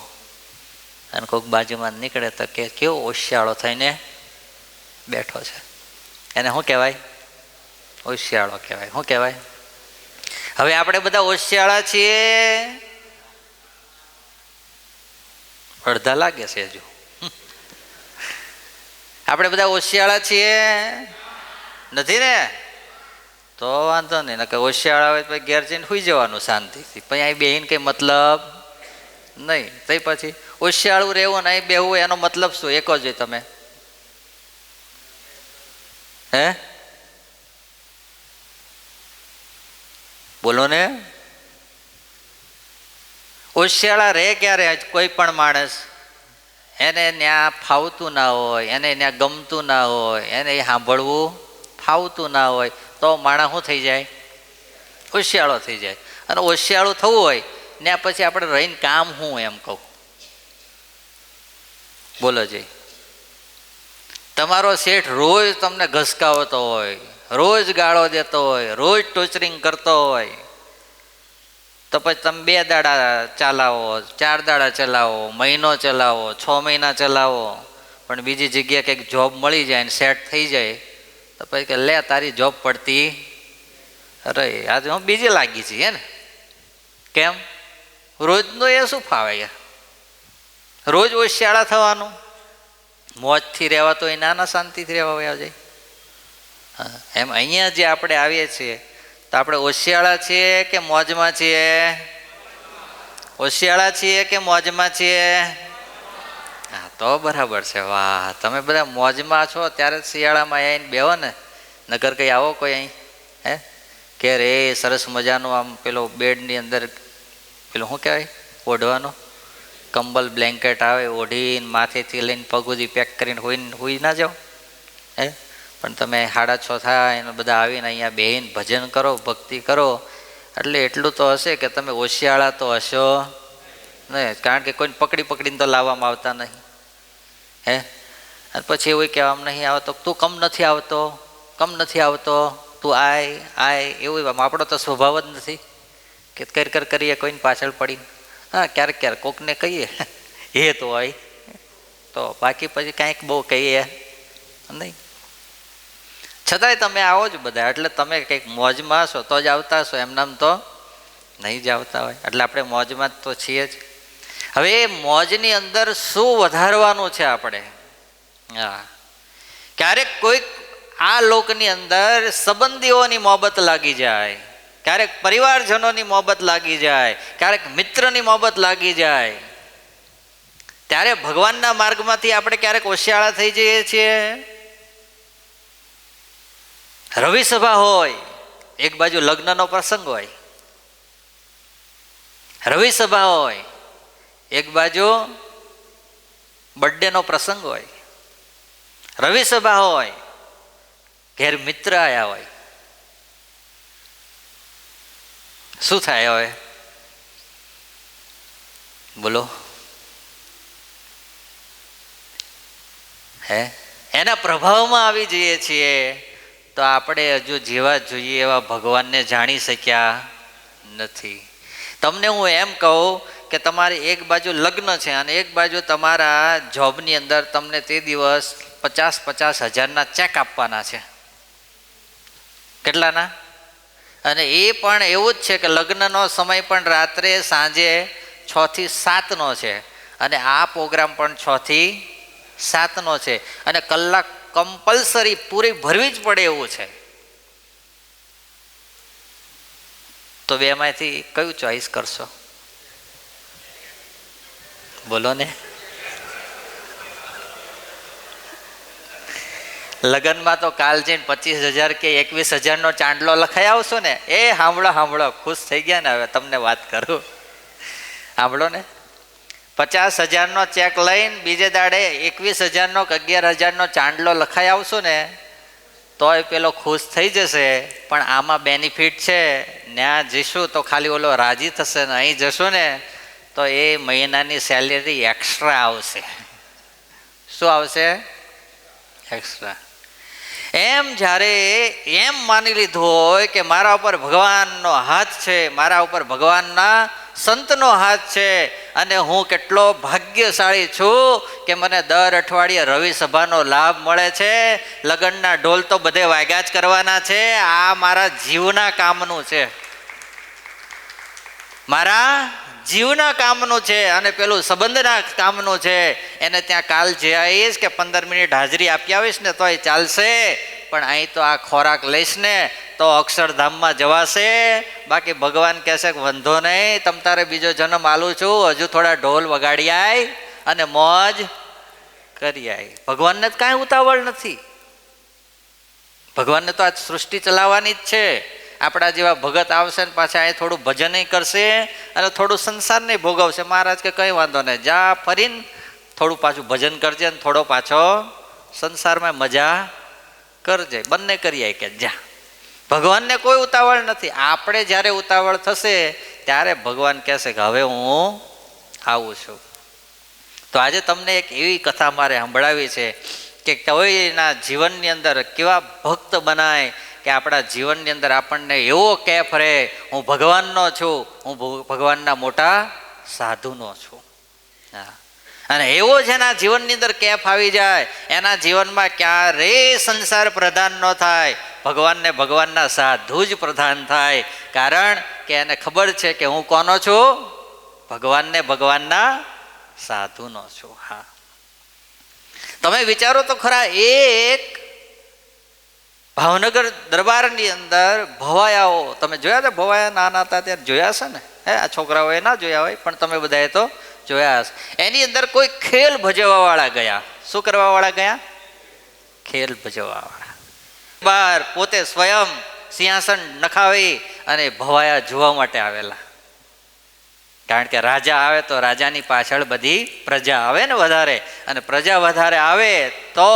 અને કોઈક બાજુમાં નીકળે તો કે કેવો ઓશિયાળો થઈને બેઠો છે, એને શું કહેવાય? ઓશિયાળો કહેવાય. શું કહેવાય? હવે આપણે બધા ઓશિયાળા છીએ? અડધા લાગે છે હજુ. આપણે બધા ઓશિયાળા છીએ? નથી ને? તો વાંધો નહીં. કે ઓશિયાળા હોય તો ઘેર જઈને સુઈ જવાનું શાંતિથી, પછી અહીં બેહીને કંઈ મતલબ નહીં. તો પછી ઓશિયાળું રહેવું ને અહીં બેહવું એનો મતલબ શું? એક જ હોય. તમે હે બોલો ને. ઓશિયાળા રહે ક્યારે? કોઈ પણ માણસ એને ત્યાં ફાવતું ના હોય, એને ત્યાં ગમતું ના હોય, એને સાંભળવું ફાવતું ના હોય, તો માણસ શું થઈ જાય? ઓશિયાળો થઈ જાય. અને ઓશિયાળું થવું હોય ત્યાં પછી આપણે રહીને કામ શું? એમ કહું, બોલો જઈ. તમારો શેઠ રોજ તમને ઘસકાવતો હોય, રોજ ગાળો દેતો હોય, રોજ ટોચરિંગ કરતો હોય, તો પછી તમે 2 દાડા ચલાવો, 4 દાડા ચલાવો, મહિનો ચલાવો, 6 મહિના ચલાવો, પણ બીજી જગ્યાએ કંઈક જોબ મળી જાય ને સેટ થઈ જાય તો પછી કે લે તારી જોબ પડતી રહી, આજે હું બીજી લાગી છે. હે ને? કેમ? રોજનું એ શું ફાવે યાર? રોજ ઓશિયાળા થવાનું, મોજથી રહેવા તો એ નાના શાંતિથી રહેવા વયા જાય. એમ અહીંયા જે આપણે આવીએ છીએ તો આપણે ઓશિયાળા છીએ કે મોજમાં છીએ? ઓશિયાળા છીએ કે મોજમાં છીએ? હા, તો બરાબર છે. વાહ, તમે બધા મોજમાં છો ત્યારે શિયાળામાં આવીને બેહો ને, નગર કંઈ આવો કોઈ અહીં હે કે રે સરસ મજાનું આમ પેલો બેડની અંદર પેલું શું કહેવાય ઓઢવાનો કંબલ બ્લેન્કેટ આવે, ઓઢીને માથેથી લઈને પગ સુધી પેક કરીને હોઈ ના જાઓ હે? પણ તમે 6:30 થાય એને બધા આવીને અહીંયા બેહીને ભજન કરો, ભક્તિ કરો, એટલે એટલું તો હશે કે તમે ઓશિયાળા તો હશો નહીં, કારણ કે કોઈને પકડીને તો લાવવામાં આવતા નહીં હે. અને પછી એવું કહેવામાં નહીં આવતો, તું કમ નથી આવતો, તું આય એવું આપણો તો સ્વભાવ જ નથી કે કરીએ કોઈને પાછળ પડીને. હા, ક્યારેક કોકને કહીએ એ તો હોય, તો બાકી પછી કાંઈક બહુ કહીએ નહીં. છતાંય તમે આવો જ બધા, એટલે તમે કંઈક મોજમાં છો તો જ આવતા હશો, એમનામ તો નહીં જ આવતા હોય. એટલે આપણે મોજમાં જ તો છીએ જ. હવે એ મોજની અંદર શું વધારવાનું છે આપણે? હા, ક્યારેક કોઈક આ લોકની અંદર સંબંધીઓની મોહબત લાગી જાય, ક્યારેક પરિવારજનોની મોહબત લાગી જાય, ક્યારેક મિત્રની મોહબત લાગી જાય, ત્યારે ભગવાનના માર્ગમાંથી આપણે ક્યારેક ઓશિયાળા થઈ જઈએ છીએ. રવિ સભા હોય, એક બાજુ લગ્નનો પ્રસંગ હોય, રવિ સભા હોય, એક બાજુ બર્થડે નો પ્રસંગ હોય, રવિ સભા હોય, ઘેર મિત્ર આવ્યા હોય, શું થાય હવે? બોલો હે? એના પ્રભાવમાં આવી જઈએ છીએ તો આપણે હજુ જેવા જોઈએ એવા ભગવાનને જાણી શક્યા નથી. તમને હું એમ કહું કે તમારી એક બાજુ લગ્ન છે અને એક બાજુ તમારા જોબની અંદર તમને તે દિવસ 50-50 હજારના ચેક આપવાના છે. કેટલાના? અને એ પણ એવું જ છે કે લગ્નનો સમય પણ રાત્રે સાંજે 6 થી 7 નો છે અને આ પ્રોગ્રામ પણ 6 થી 7 નો છે અને કલાક કમ્પલસરી પૂરી ભરવી જ પડે એવું છે. તો બેમાંથી કયું ચોઈસ કરશો? બોલો ને. લગ્નમાં તો કાલ જઈને 25,000 કે 21,000 ચાંદલો લખાઈ આવશો ને. એ સાંભળો સાંભળો, ખુશ થઈ ગયા ને. હવે તમને વાત કરું, સાંભળો ને. 50,000 ચેક લઈને બીજે દાડે 21,000 કે 11,000 ચાંદલો લખાઈ આવશો ને તોય પેલો ખુશ થઈ જશે. પણ આમાં બેનિફિટ છે, ત્યાં જઈશું તો ખાલી ઓલો રાજી થશે ને અહીં જશું ને તો એ મહિનાની સેલેરી એક્સ્ટ્રા આવશે. શું આવશે? એક્સ્ટ્રા. એમ જ્યારે એમ માની લીધું હોય કે મારા ઉપર ભગવાનનો હાથ છે, મારા ઉપર ભગવાનના સંતનો હાથ છે અને હું કેટલો ભાગ્યશાળી છું કે મને દર અઠવાડિયે રવિ સભાનો લાભ મળે છે. લગ્નના ઢોલ તો બધે વાગ્યા જ કરવાના છે. આ મારા જીવના કામનું છે, મારા જીવના કામનું છે અને પેલું સંબંધના કામનું છે. એને ત્યાં કાલ જે આવીશ કે 15 મિનિટ હાજરી આપી આવીશ ને તોય ચાલશે. પણ અહીં તો આ ખોરાક લઈશ ને તો અક્ષરધામમાં જવાશે. બાકી ભગવાન કહેશે કે વાંધો નહીં, તમ તારે બીજો જન્મ આલું છું, હજુ થોડા ઢોલ વગાડી આય અને મોજ કરી આય. ભગવાનને તો કાંઈ ઉતાવળ નથી. ભગવાનને તો આ સૃષ્ટિ ચલાવવાની જ છે. આપણા જેવા ભગત આવશે ને પાછા અહીં થોડું ભજન કરશે અને થોડું સંસાર નહીં ભોગવશે. મહારાજ કે કંઈ વાંધો નહીં, જા ફરીને થોડું પાછું ભજન કરજે અને થોડો પાછો સંસારમાં મજા કરજે. બંને કરીએ કે જા. ભગવાનને કોઈ ઉતાવળ નથી. આપણે જ્યારે ઉતાવળ થશે ત્યારે ભગવાન કહેશે કે હવે હું આવું છું. તો આજે તમને એક એવી કથા મારે સંભળાવી છે કે કોઈના જીવનની અંદર કેવા ભક્ત બનાય કે આપણા જીવનની અંદર આપણને એવો કેફ રહે, હું ભગવાનનો છું, હું ભગવાનના મોટા સાધુનો છું. હા, અને એવો જેના જીવનની અંદર કેફ આવી જાય એના જીવનમાં ક્યારેય સંસાર પ્રધાન ન થાય, ભગવાનને ભગવાનના સાધુ જ પ્રધાન થાય. કારણ કે એને ખબર છે કે હું કોનો છું? ભગવાનને ભગવાનના સાધુનો છું. હા, તમે વિચારો તો ખરા, એક ભાવનગર દરબારની અંદર ભવાયાઓ તમે જોયા હતા? ભવાયા નાના હતા ત્યારે જોયા હશે ને? આ છોકરાઓએ ના જોયા હોય પણ તમે બધાએ તો જોયા હશે. એની અંદર કોઈ ખેલ ભજવવા વાળા ગયા. શું કરવા વાળા ગયા? ખેલ ભજવવા વાળા. બાર પોતે સ્વયં સિંહાસન નખાવી અને ભવાયા જોવા માટે આવેલા. કારણ કે રાજા આવે તો રાજાની પાછળ બધી પ્રજા આવે ને વધારે, અને પ્રજા વધારે આવે તો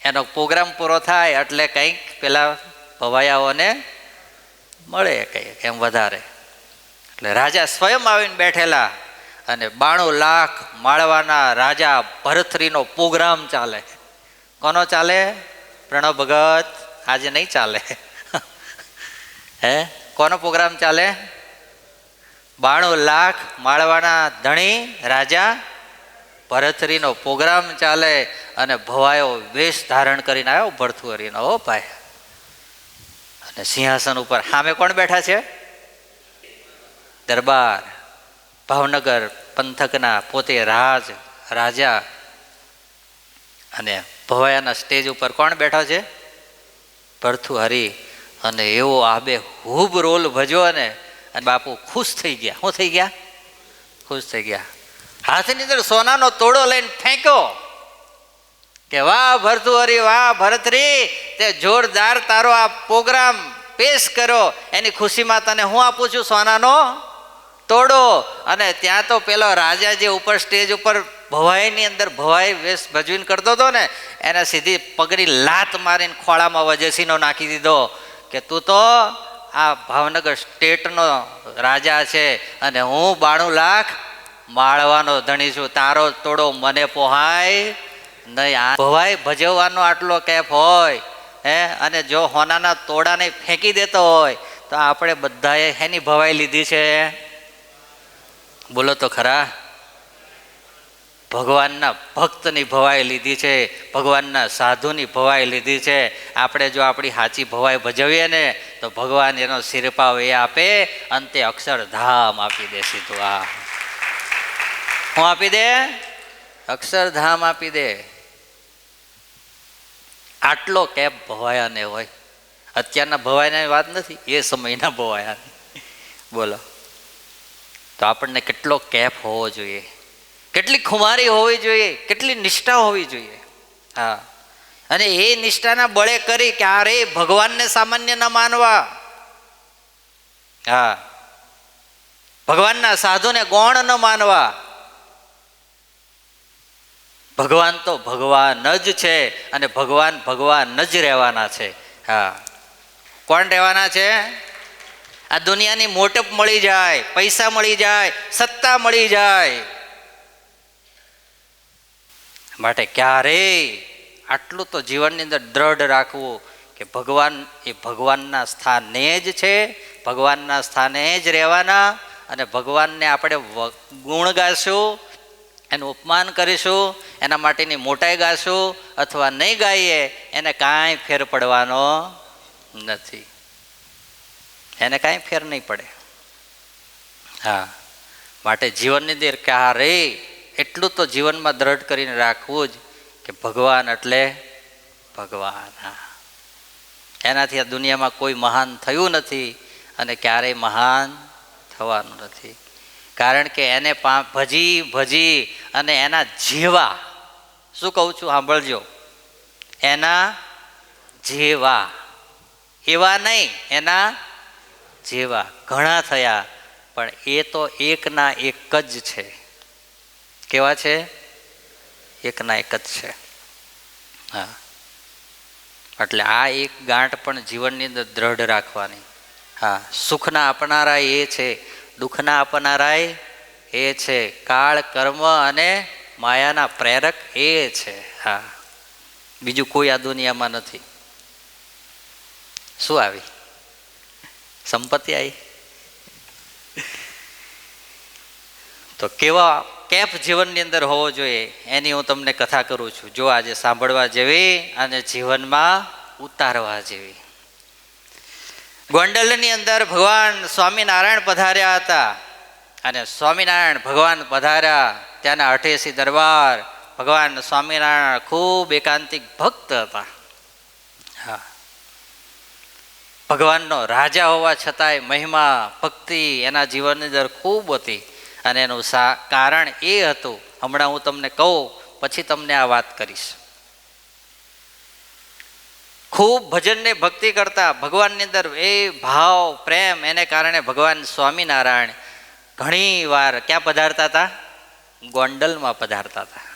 એનો પ્રોગ્રામ પૂરો થાય એટલે કંઈક પેલા ભવાયાઓને મળે કંઈક એમ વધારે. એટલે રાજા સ્વયં આવીને બેઠેલા અને 92 લાખ માળવાના રાજા ભરથરીનો પ્રોગ્રામ ચાલે. કોનો ચાલે? પ્રણવ ભગત આજે નહીં ચાલે. હે, કોનો પ્રોગ્રામ ચાલે? 92 લાખ માળવાના ધણી રાજા ભરથરીનો પ્રોગ્રામ ચાલે અને ભવાયો વેશ ધારણ કરીને આવ્યો ભરથુહરીનો. ઓ ભાઈ, અને સિંહાસન ઉપર સામે કોણ બેઠા છે? દરબાર, ભાવનગર પંથકના પોતે રાજા. અને ભવાયાના સ્ટેજ ઉપર કોણ બેઠા છે? ભરથુહરી. અને એવો આબે હૂબ રોલ ભજ્યો ને બાપુ ખુશ થઈ ગયા. શું થઈ ગયા? ખુશ થઈ ગયા. હાથની અંદર સોનાનો તોડો લઈને ફેંક્યો કે વાહ ભરથુહરી, વાહ ભરથરી, તે જોરદાર તારો આ પ્રોગ્રામ પેશ કર્યો, એની ખુશીમાં તને હું આપું છું સોનાનો તોડો. અને ત્યાં તો પેલો રાજા જે ઉપર સ્ટેજ ઉપર ભવાઈની અંદર ભવાઈ વેશ ભજવીને કરતો હતો ને એને સીધી પગની લાત મારીને ખોળામાં વજેસીનો નાખી દીધો કે તું તો આ ભાવનગર સ્ટેટનો રાજા છે અને હું 92 લાખ માળવાનો ધણી છું, તારો તોડો મને પોહાય નહીં. આ ભવાઈ ભજવવાનો આટલો કેફ હોય હે, અને જો હોનાના તોડાને ફેંકી દેતો હોય તો આપણે બધાએ એની ભવાઈ લીધી છે? બોલો તો ખરા. ભગવાનના ભક્તની ભવાઈ લીધી છે, ભગવાનના સાધુની ભવાઈ લીધી છે. આપણે જો આપણી સાચી ભવાઈ ભજવીએ ને તો ભગવાન એનો શિરપાવ એ આપે, અંતે અક્ષરધામ આપી દે સીધું. આ શું આપી દે? અક્ષરધામ આપી દે. આટલો કેપ ભવાયાને હોય. અત્યારના ભવાઈની વાત નથી, એ સમયના ભવાયા. બોલો, તો આપણને કેટલો કેફ હોવો જોઈએ, કેટલી ખુમારી હોવી જોઈએ, કેટલી નિષ્ઠા હોવી જોઈએ. હા, અને એ નિષ્ઠાના બળે કરી ક્યારેય ભગવાનને સામાન્ય ન માનવા. હા, ભગવાનના સાધુને ગૌણ ન માનવા. ભગવાન તો ભગવાન જ છે અને ભગવાન ભગવાન જ રહેવાના છે. હા, કોણ રહેવાના છે? આ દુનિયાની મોટપ મળી જાય, પૈસા મળી જાય, સત્તા મળી જાય, માટે ક્યારેય આટલું તો જીવનની અંદર દ્રઢ રાખવું કે ભગવાન એ ભગવાનના સ્થાને જ છે, ભગવાનના સ્થાને જ રહેવાના. અને ભગવાનને આપણે ગુણ ગાશું, એનું અપમાન કરીશું, એના માટેની મોટાઈ ગાશું અથવા નહીં ગાઈએ, એને કાંઈ ફેર પડવાનો નથી. એને કાંઈ ફેર નહીં પડે. હા, માટે જીવનની અંદર ક્યારેય એટલું તો જીવનમાં દ્રઢ કરીને રાખવું જ કે ભગવાન એટલે ભગવાન. હા, એનાથી આ દુનિયામાં કોઈ મહાન થયું નથી અને ક્યારેય મહાન થવાનું નથી. કારણ કે એને ભજી ભજી અને એના જેવા, શું કહું છું સાંભળજો, એના જેવા, એવા નહીં, એના જેવા ઘણા થયા, પણ એ તો એકના એક જ છે. કેવા છે? એકના એક જ છે. હા, એટલે આ એક ગાંઠ પણ જીવનની અંદર દ્રઢ રાખવાની. હા, સુખના આપનારા એ છે, દુઃખના આપનારાય એ છે, કાળ કર્મ અને માયાના પ્રેરક એ છે. હા, બીજું કોઈ આ દુનિયામાં નથી. શું આવી? સંપત્તિ આવી? તો કેવા કેફ જીવનની અંદર હોવો જોઈએ એની હું તમને કથા કરું છું. જો આજે સાંભળવા જેવી અને જીવનમાં ઉતારવા જેવી. ગોંડલની અંદર ભગવાન સ્વામિનારાયણ પધાર્યા હતા અને સ્વામિનારાયણ ભગવાન પધાર્યા ત્યાંના અઠેસી દરબાર ભગવાન સ્વામિનારાયણ ખૂબ એકાંતિક ભક્ત હતા. હા, ભગવાનનો રાજા હોવા છતાંય મહિમા ભક્તિ એના જીવનની અંદર ખૂબ હતી. અને એનું કારણ એ હતું, હમણાં હું તમને કહું પછી તમને આ વાત કરીશ. ખૂબ ભજનને ભક્તિ કરતા, ભગવાનની અંદર એ ભાવ પ્રેમ, એને કારણે ભગવાન સ્વામિનારાયણ ઘણી વાર ક્યાં પધારતા હતા? ગોંડલમાં પધારતા હતા.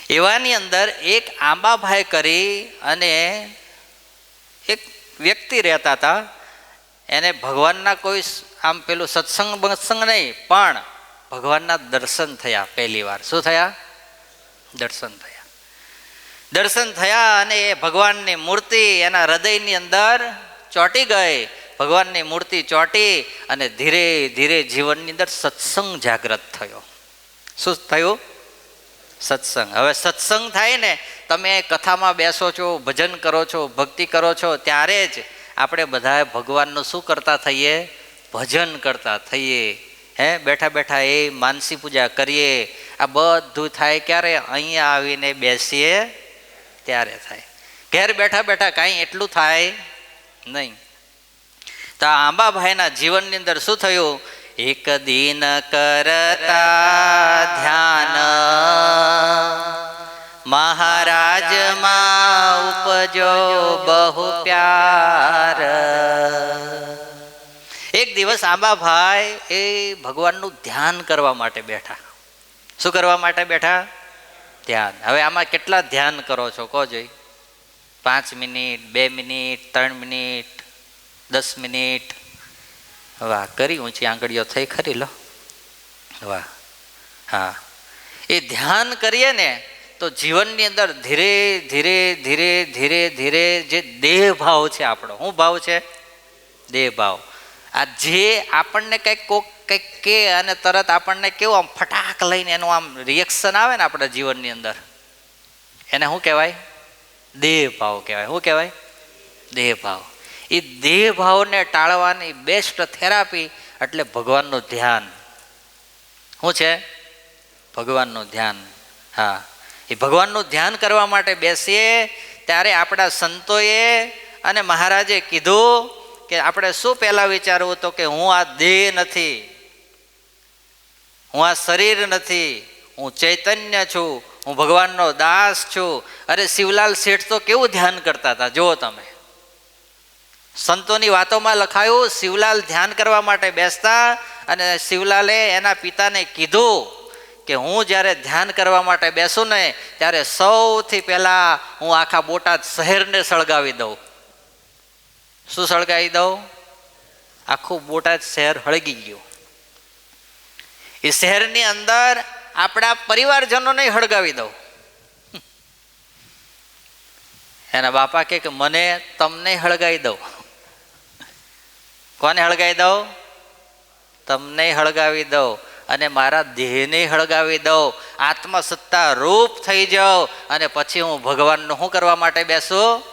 એવાની અંદર એક આંબાભાઈ કરી અને એક વ્યક્તિ રહેતા હતા. એને ભગવાનના કોઈ આમ પેલું સત્સંગ બત્સંગ નહીં, પણ ભગવાનના દર્શન થયા પહેલી વાર. શું થયા? દર્શન થયા. દર્શન થયા અને એ ભગવાનની મૂર્તિ એના હૃદયની અંદર ચોંટી ગઈ. ભગવાનની મૂર્તિ ચોંટી અને ધીરે ધીરે જીવનની અંદર સત્સંગ જાગૃત થયો. શું થયું? સત્સંગ. હવે સત્સંગ થાય ને, તમે કથામાં બેસો છો, ભજન કરો છો, ભક્તિ કરો છો, ત્યારે જ આપણે બધા ભગવાનનું શું કરતા થઈએ? ભજન કરતા થઈએ. હે, બેઠા બેઠા એ માનસી પૂજા કરીએ. આ બધું થાય ક્યારે? અહીંયા આવીને બેસીએ ત્યારે થાય. ઘેર બેઠા બેઠા કાંઈ એટલું થાય નહીં. તો આ આંબાભાઈના જીવનની અંદર શું થયું? એક દિન કરતા ધ્યાન મહારાજમાં ઉપજો બહુ પ્યાર. એક દિવસ આંબાભાઈ એ ભગવાનનું ધ્યાન કરવા માટે બેઠા. શું કરવા માટે બેઠા? ધ્યાન. હવે આમાં કેટલા ધ્યાન કરો છો કહો જોઈ? 5 મિનિટ, 2 મિનિટ, 3 મિનિટ, 10 મિનિટ? વાહ, કરી ઊંચી આંગળીઓ થઈ ખરી લો. વાહ. હા, એ ધ્યાન કરીએ ને તો જીવનની અંદર ધીરે ધીરે ધીરે ધીરે ધીરે જે દેહ ભાવ છે આપણો, શું ભાવ છે? દેહ ભાવ. આ જે આપણને કંઈક કોક કંઈક કે અને તરત આપણને કેવું આમ ફટાક લઈને એનું આમ રિએક્શન આવે ને આપણા જીવનની અંદર, એને શું કહેવાય? દેહ ભાવ કહેવાય. શું કહેવાય? દેહ ભાવ. એ દેહ ભાવને ટાળવાની બેસ્ટ થેરાપી એટલે ભગવાનનું ધ્યાન. શું છે? ભગવાનનું ધ્યાન. હા, એ ભગવાનનું ધ્યાન કરવા માટે બેસીએ ત્યારે આપણા સંતોએ અને મહારાજે કીધું કે આપણે શું પહેલાં વિચારવું તો કે હું આ દેહ નથી, હું આ શરીર નથી, હું ચૈતન્ય છું, હું ભગવાનનો દાસ છું. અરે શિવલાલ શેઠ તો કેવું ધ્યાન કરતા હતા જુઓ તમે. સંતોની વાતોમાં લખાયું શિવલાલ ધ્યાન કરવા માટે બેસતા અને શિવલાલે એના પિતાને કીધું કે હું જ્યારે ધ્યાન કરવા માટે બેસું ને ત્યારે સૌથી પહેલાં હું આખા બોટાદ શહેરને સળગાવી દઉં. શું સળગાવી દઉં? આખું બોટાદ શહેર હળગી ગયું. એ શહેરની અંદર આપણા પરિવારજનોને હળગાવી દઉં. એના બાપા કે મને તમને હળગાવી દઉં. કોને હળગાવી દઉં? તમને હળગાવી દઉં અને મારા દેહને હળગાવી દઉં, આત્મસત્તા રૂપ થઈ જાઉં અને પછી હું ભગવાનનું શું કરવા માટે બેસું?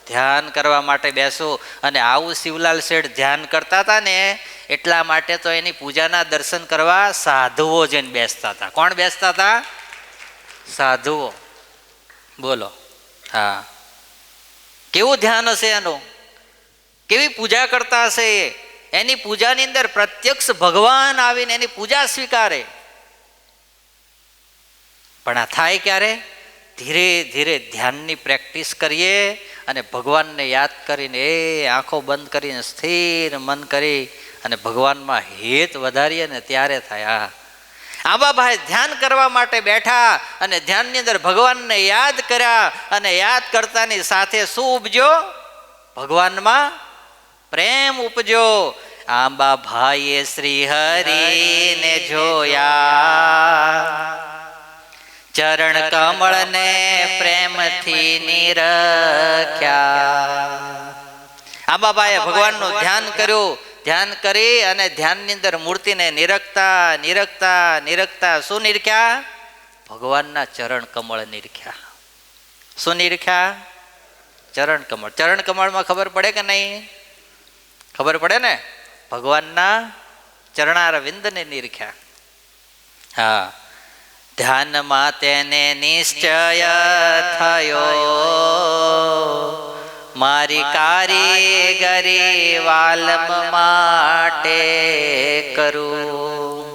ધ્યાન કરવા માટે બેસું. અને આવું શિવલાલ શેઠ ધ્યાન કરતા હતા ને એટલા માટે તો એની પૂજાના દર્શન કરવા સાધુઓ જઈને બેસતા હતા. કોણ બેસતા હતા? સાધુઓ. બોલો. હા, કેવું ધ્યાન હશે એનું, કેવી પૂજા કરતા હશે. એની પૂજાની અંદર પ્રત્યક્ષ ભગવાન આવીને એની પૂજા સ્વીકારે. પણ આ થાય ક્યારે? ધીરે ધીરે ધ્યાનની પ્રેક્ટિસ કરીએ અને ભગવાનને યાદ કરીને એ આંખો બંધ કરીને સ્થિર મન કરી અને ભગવાનમાં હેત વધારીએ ને ત્યારે થાય. હા, આંબાભાઈ ધ્યાન કરવા માટે બેઠા અને ધ્યાનની અંદર ભગવાનને યાદ કર્યા અને યાદ કરતાની સાથે શું ઉપજો? ભગવાનમાં પ્રેમ ઉપજો. આંબાભાઈએ શ્રી હરિને જોયા, ચરણ કમળને પ્રેમથી નિરખ્યા. આંબાબાઈએ ભગવાનનું ધ્યાન કર્યું. ધ્યાન કરી અને ધ્યાનની અંદર મૂર્તિને નિરખતા નિરખતા નિરખતા શું નિરખ્યા? ભગવાનના ચરણ કમળ નિરખ્યા. શું નિરખ્યા? ચરણ કમળ. ચરણ કમળમાં ખબર પડે કે નહીં? ખબર પડે ને. ભગવાનના ચરણારવિંદને નિરખ્યા. હા, ધ્યાનમાં તેને નિશ્ચય થયો, મારી કારીગરી વાલમ માટે કરું.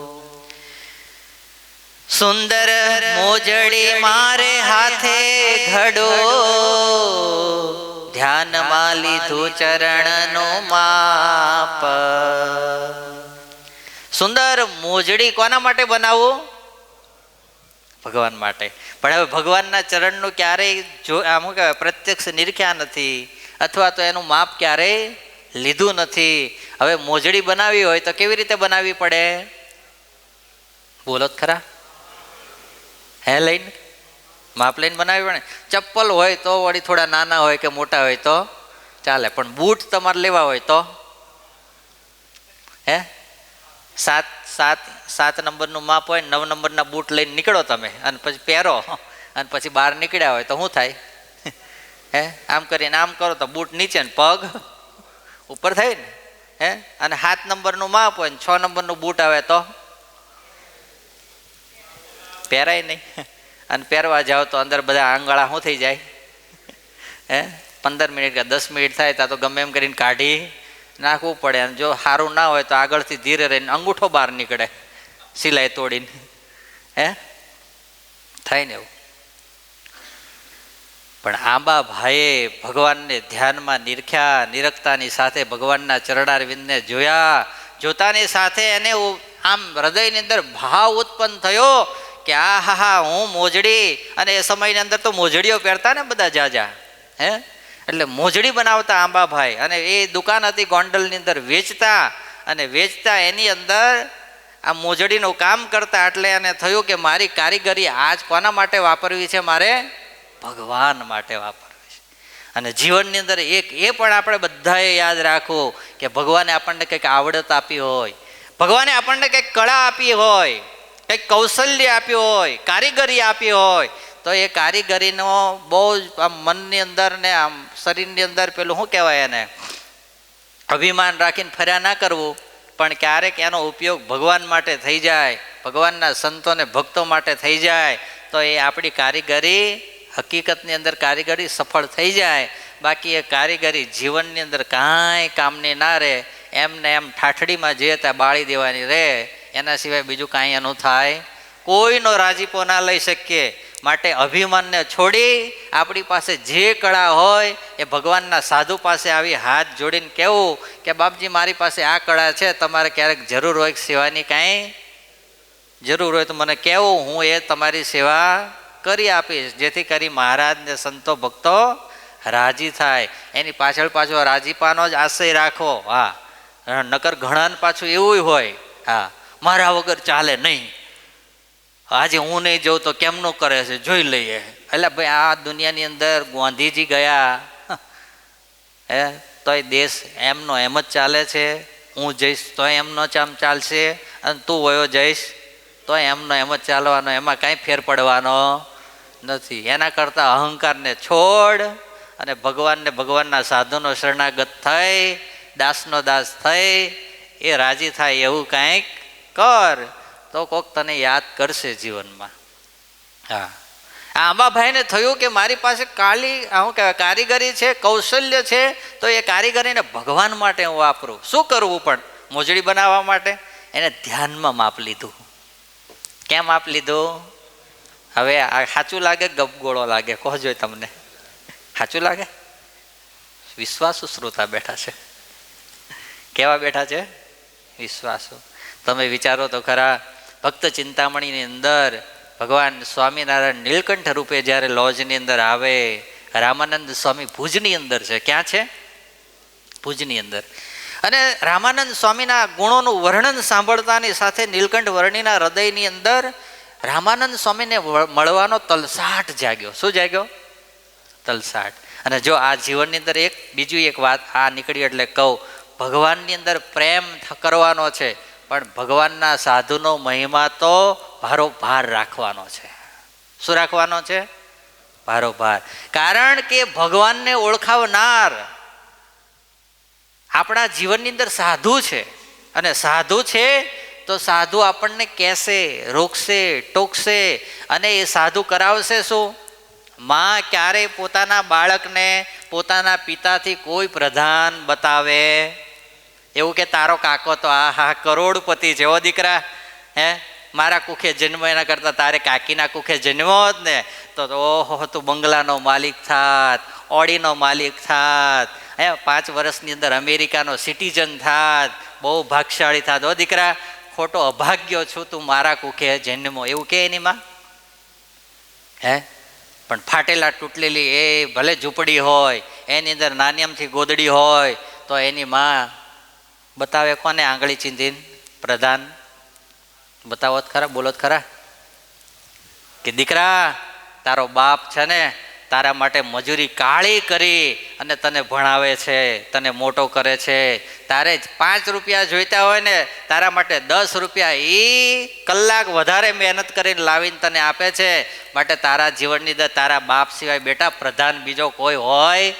સુંદર મોજડી મારે હાથે ઘડો, ધ્યાનમાં લીધું ચરણનું માપ. સુંદર મોજડી કોના માટે બનાવવું? ભગવાન માટે. પણ હવે ભગવાનના ચરણનું ક્યારેય આમ કહેવાય પ્રત્યક્ષ નિરખ્યા નથી અથવા તો એનું માપ ક્યારેય લીધું નથી. હવે મોજડી બનાવી હોય તો કેવી રીતે બનાવવી પડે? બોલો જ ખરા. હે, લઈને માપ લઈને બનાવવી પડે. ચપ્પલ હોય તો વળી થોડા નાના હોય કે મોટા હોય તો ચાલે, પણ બૂટ તમારે લેવા હોય તો હે 7 નંબરનું માપ હોય, 9 નંબરના બૂટ લઈને નીકળો તમે અને પછી પહેરો અને પછી બહાર નીકળ્યા હોય તો શું થાય? હે, આમ કરીને આમ કરો તો બૂટ નીચે ને પગ ઉપર થાય ને. હે, અને 7 નંબરનું માપ હોય ને 6 નંબરનું બૂટ આવે તો પહેરાય નહીં. અને પહેરવા જાઓ તો અંદર બધા આંગળા શું થઈ જાય? હે, 15 મિનિટ કે 10 મિનિટ થાય ત્યાં તો ગમે એમ કરીને કાઢી નાખવું પડે. અને જો સારું ના હોય તો આગળથી ધીરે રહીને અંગૂઠો બહાર નીકળે સિલાઈ તોડીને. હે, થાય ને એવું. પણ આંબાભાઈએ ભગવાનને ધ્યાનમાં નિરખ્યા. નિરખતાની સાથે ભગવાનના ચરણારવિંદને જોયા. જોતાની સાથે એને આમ હૃદયની અંદર ભાવ ઉત્પન્ન થયો કે આ હા હું મોજડી. અને એ સમયની અંદર તો મોજડીઓ પહેરતા ને બધા જાજા. હે, એટલે મોજડી બનાવતા આંબાભાઈ. અને એ દુકાન હતી ગોંડલની અંદર વેચતા. અને વેચતા એની અંદર આ મોજડીનું કામ કરતા. એટલે એને થયું કે મારી કારીગરી આજ કોના માટે વાપરવી છે? મારે ભગવાન માટે વાપરવી છે. અને જીવનની અંદર એક એ પણ આપણે બધાએ યાદ રાખવું કે ભગવાને આપણને કંઈક આવડત આપી હોય, ભગવાને આપણને કંઈક કળા આપી હોય, કંઈક કૌશલ્ય આપ્યું હોય, કારીગરી આપી હોય તો એ કારીગરીનો બહુ જ આમ મનની અંદર ને આમ શરીરની અંદર પેલું શું કહેવાય એને અભિમાન રાખીને ફર્યા ના કરવું. પણ ક્યારેક એનો ઉપયોગ ભગવાન માટે થઈ જાય, ભગવાનના સંતોને ભક્તો માટે થઈ જાય તો એ આપણી કારીગરી હકીકતની અંદર કારીગરી સફળ થઈ જાય. બાકી એ કારીગરી જીવનની અંદર કાંઈ કામની ના રહે, એમને એમ ઠાઠડીમાં જે હતા બાળી દેવાની રહે, એના સિવાય બીજું કાંઈ એનું થાય, કોઈનો રાજીપો ના લઈ શકીએ. માટે અભિમાનને છોડી આપણી પાસે જે કળા હોય એ ભગવાનના સાધુ પાસે આવી હાથ જોડીને કહેવું કે બાપજી મારી પાસે આ કળા છે, તમારે ક્યારેક જરૂર હોય સેવાની કાંઈ જરૂર હોય તો મને કહેવું, હું એ તમારી સેવા કરી આપીશ, જેથી કરી મહારાજને સંતો ભક્તો રાજી થાય. એની પાછળ પાછો રાજીપાનો જ આશય રાખો. હા, નકર ઘણાને પાછું એવું હોય, હા મારા વગર ચાલે નહીં, આજે હું નહીં જઉં તો કેમનું કરે છે જોઈ લઈએ. એટલે ભાઈ આ દુનિયાની અંદર ગાંધીજી ગયા હે તોય દેશ એમનો એમ જ ચાલે છે, હું જઈશ તોય એમનો આમ ચાલશે, અને તું વયો જઈશ તો એમનો એમ જ ચાલવાનો, એમાં કાંઈ ફેર પડવાનો નથી. એના કરતાં અહંકારને છોડ અને ભગવાનને ભગવાનના સાધુનો શરણાગત થઈ દાસનો દાસ થઈ એ રાજી થાય એવું કાંઈક કર તો કોક તને યાદ કરશે જીવનમાં. હા, આ અંબાભાઈને થયું કે મારી પાસે શું કહેવાય કારીગરી છે, કૌશલ્ય છે, તો એ કારીગરીને ભગવાન માટે હું વાપરું. શું કરવું પણ મોજડી બનાવવા માટે? એને ધ્યાનમાં માપ લીધું. કેમ માપ લીધું? હવે આ સાચું લાગે ગપગોળો લાગે? કહો તમને સાચું લાગે? વિશ્વાસુ શ્રોતા બેઠા છે. કેવા બેઠા છે? વિશ્વાસુ. તમે વિચારો તો ખરા, ભક્ત ચિંતામણીની અંદર ભગવાન સ્વામિનારાયણ નીલકંઠ રૂપે જ્યારે લોજની અંદર આવે, રામાનંદ સ્વામી ભુજની અંદર છે. ક્યાં છે? ભુજની અંદર. અને રામાનંદ સ્વામીના ગુણોનું વર્ણન સાંભળતાની સાથે નીલકંઠ વર્ણીના હૃદયની અંદર રામાનંદ સ્વામીને મળવાનો તલસાટ જાગ્યો. શું જાગ્યો? તલસાટ. અને જો આ જીવનની અંદર બીજું એક વાત આ નીકળી એટલે કહું, ભગવાનની અંદર પ્રેમ કરવાનો છે, પણ ભગવાનના સાધુનો મહિમા તો ભારોભાર રાખવાનો છે. શું રાખવાનો છે? ભારોભાર. કારણ કે ભગવાનને ઓળખાવનાર આપણા જીવનની અંદર સાધુ છે, અને સાધુ છે તો સાધુ આપણને કહેશે, રોકશે, ટોકશે, અને એ સાધુ કરાવશે શું? માં ક્યારેય પોતાના બાળકને પોતાના પિતાથી કોઈ પ્રધાન બતાવે એવું કે તારો કાકો તો હા કરોડપતિ છે, ઓ દીકરા, હે મારા કુખે જન્મ એના કરતાં તારે કાકીના કુખે જન્મો જ ને તો ઓહો તું બંગલાનો માલિક થાત, ઓડીનો માલિક થાત, હે 5 વર્ષની અંદર અમેરિકાનો સિટીઝન થાત, બહુ ભાગશાળી થાત. ઓ દીકરા, ખોટો અભાગ્યો છું તું મારા કુખે જન્મો, એવું કે એની માં? હે પણ ફાટેલા તૂટલેલી એ ભલે ઝૂંપડી હોય, એની અંદર નાની ગોદડી હોય, તો એની માં બતાવે કોને આંગળી ચીંધીને? પ્રધાન. બતાવો જ ખરા, બોલો જ ખરા કે દીકરા તારો બાપ છે ને તારા માટે મજૂરી કાળી કરી અને તને ભણાવે છે, તને મોટો કરે છે. તારે 5 રૂપિયા જોઈતા હોય ને તારા માટે 10 રૂપિયા એ કલાક વધારે મહેનત કરીને લાવીને તને આપે છે. માટે તારા જીવનની અંદર તારા બાપ સિવાય બેટા પ્રધાન બીજો કોઈ હોય?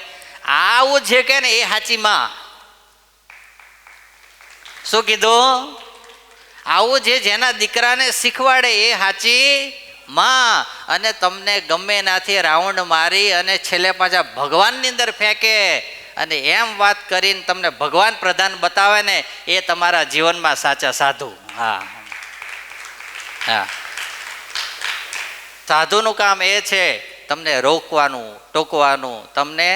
આવું છે કે ને એ સાચી માં. શું કીધું? આવું જે જેના દીકરાને શીખવાડે એ સાચી માં. અને તમને ગમે નાથી રાઉન્ડ મારી અને છેલ્લે પાછા ભગવાનની અંદર ફેંકે અને એમ વાત કરીને તમને ભગવાન પ્રધાન બતાવે ને એ તમારા જીવનમાં સાચા સાધુ. હા હા, સાધુનું કામ એ છે તમને રોકવાનું, ટોકવાનું, તમને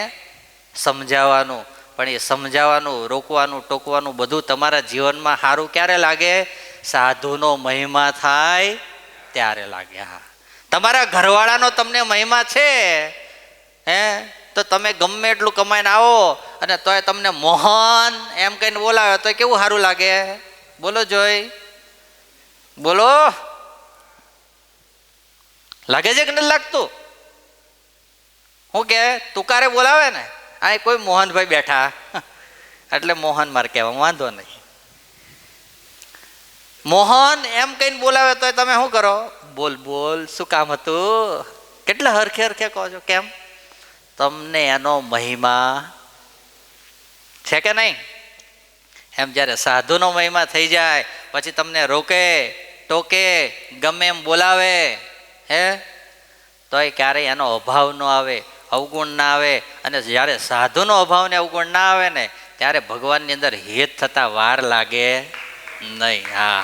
સમજાવવાનું. પણ એ સમજાવવાનું, રોકવાનું, ટોકવાનું બધું તમારા જીવનમાં સારું ક્યારે લાગે? સાધુનો મહિમા થાય ત્યારે લાગે. હા, તમારા ઘરવાળાનો તમને મહિમા છે હે તો તમે ગમે એટલું કમાઈને આવો અને તોય તમને મોહન એમ કહીને બોલાવે તો કેવું સારું લાગે? બોલો જોઈ, બોલો. લાગે છે કે નથી લાગતું? હું કે તુકારે બોલાવે ને, આ કોઈ મોહનભાઈ બેઠા એટલે મોહન મારે કહેવા વાંધો નહીં. મોહન એમ કહીને બોલાવે તો તમે શું કરો? બોલ બોલ, શું કામ હતું? કેટલા હરખે હરખે કહો છો. કેમ? તમને એનો મહિમા છે કે નહીં? એમ જ્યારે સાધુનો મહિમા થઈ જાય પછી તમને રોકે, ટોકે, ગમે એમ બોલાવે હે તોય ક્યારેય એનો અભાવ ન આવે. અવગુણ ના આવે, અને જ્યારે સાધુનો અભાવ ને અવગુણ ના આવે ને ત્યારે ભગવાનની અંદર હેત થતા વાર લાગે નહીં. હા,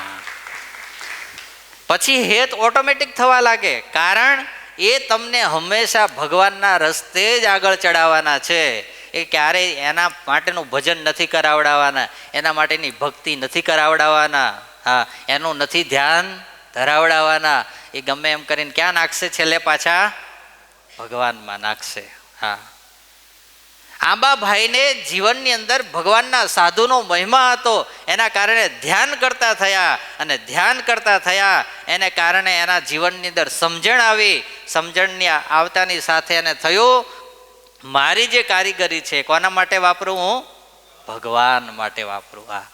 પછી હેત ઓટોમેટિક થવા લાગે, કારણ એ તમને હંમેશા ભગવાનના રસ્તે જ આગળ ચડાવવાના છે. એ ક્યારેય એના માટેનું ભજન નથી કરાવડાવવાના, એના માટેની ભક્તિ નથી કરાવડાવવાના, હા, એનું નથી ધ્યાન ધરાવડાવવાના. એ ગમે એમ કરીને ક્યાં નાખશે? છેલ્લે પાછા ભગવાનમાં નાખશે. હા, આંબાભાઈને જીવનની અંદર ભગવાનના સાધુનો મહિમા હતો, એના કારણે ધ્યાન કરતા થયા, અને ધ્યાન કરતા થયા એને કારણે એના જીવનની અંદર સમજણ આવી. સમજણની આવતાની સાથે એને થયું, મારી જે કારીગરી છે કોના માટે વાપરું? હું ભગવાન માટે વાપરું. હા,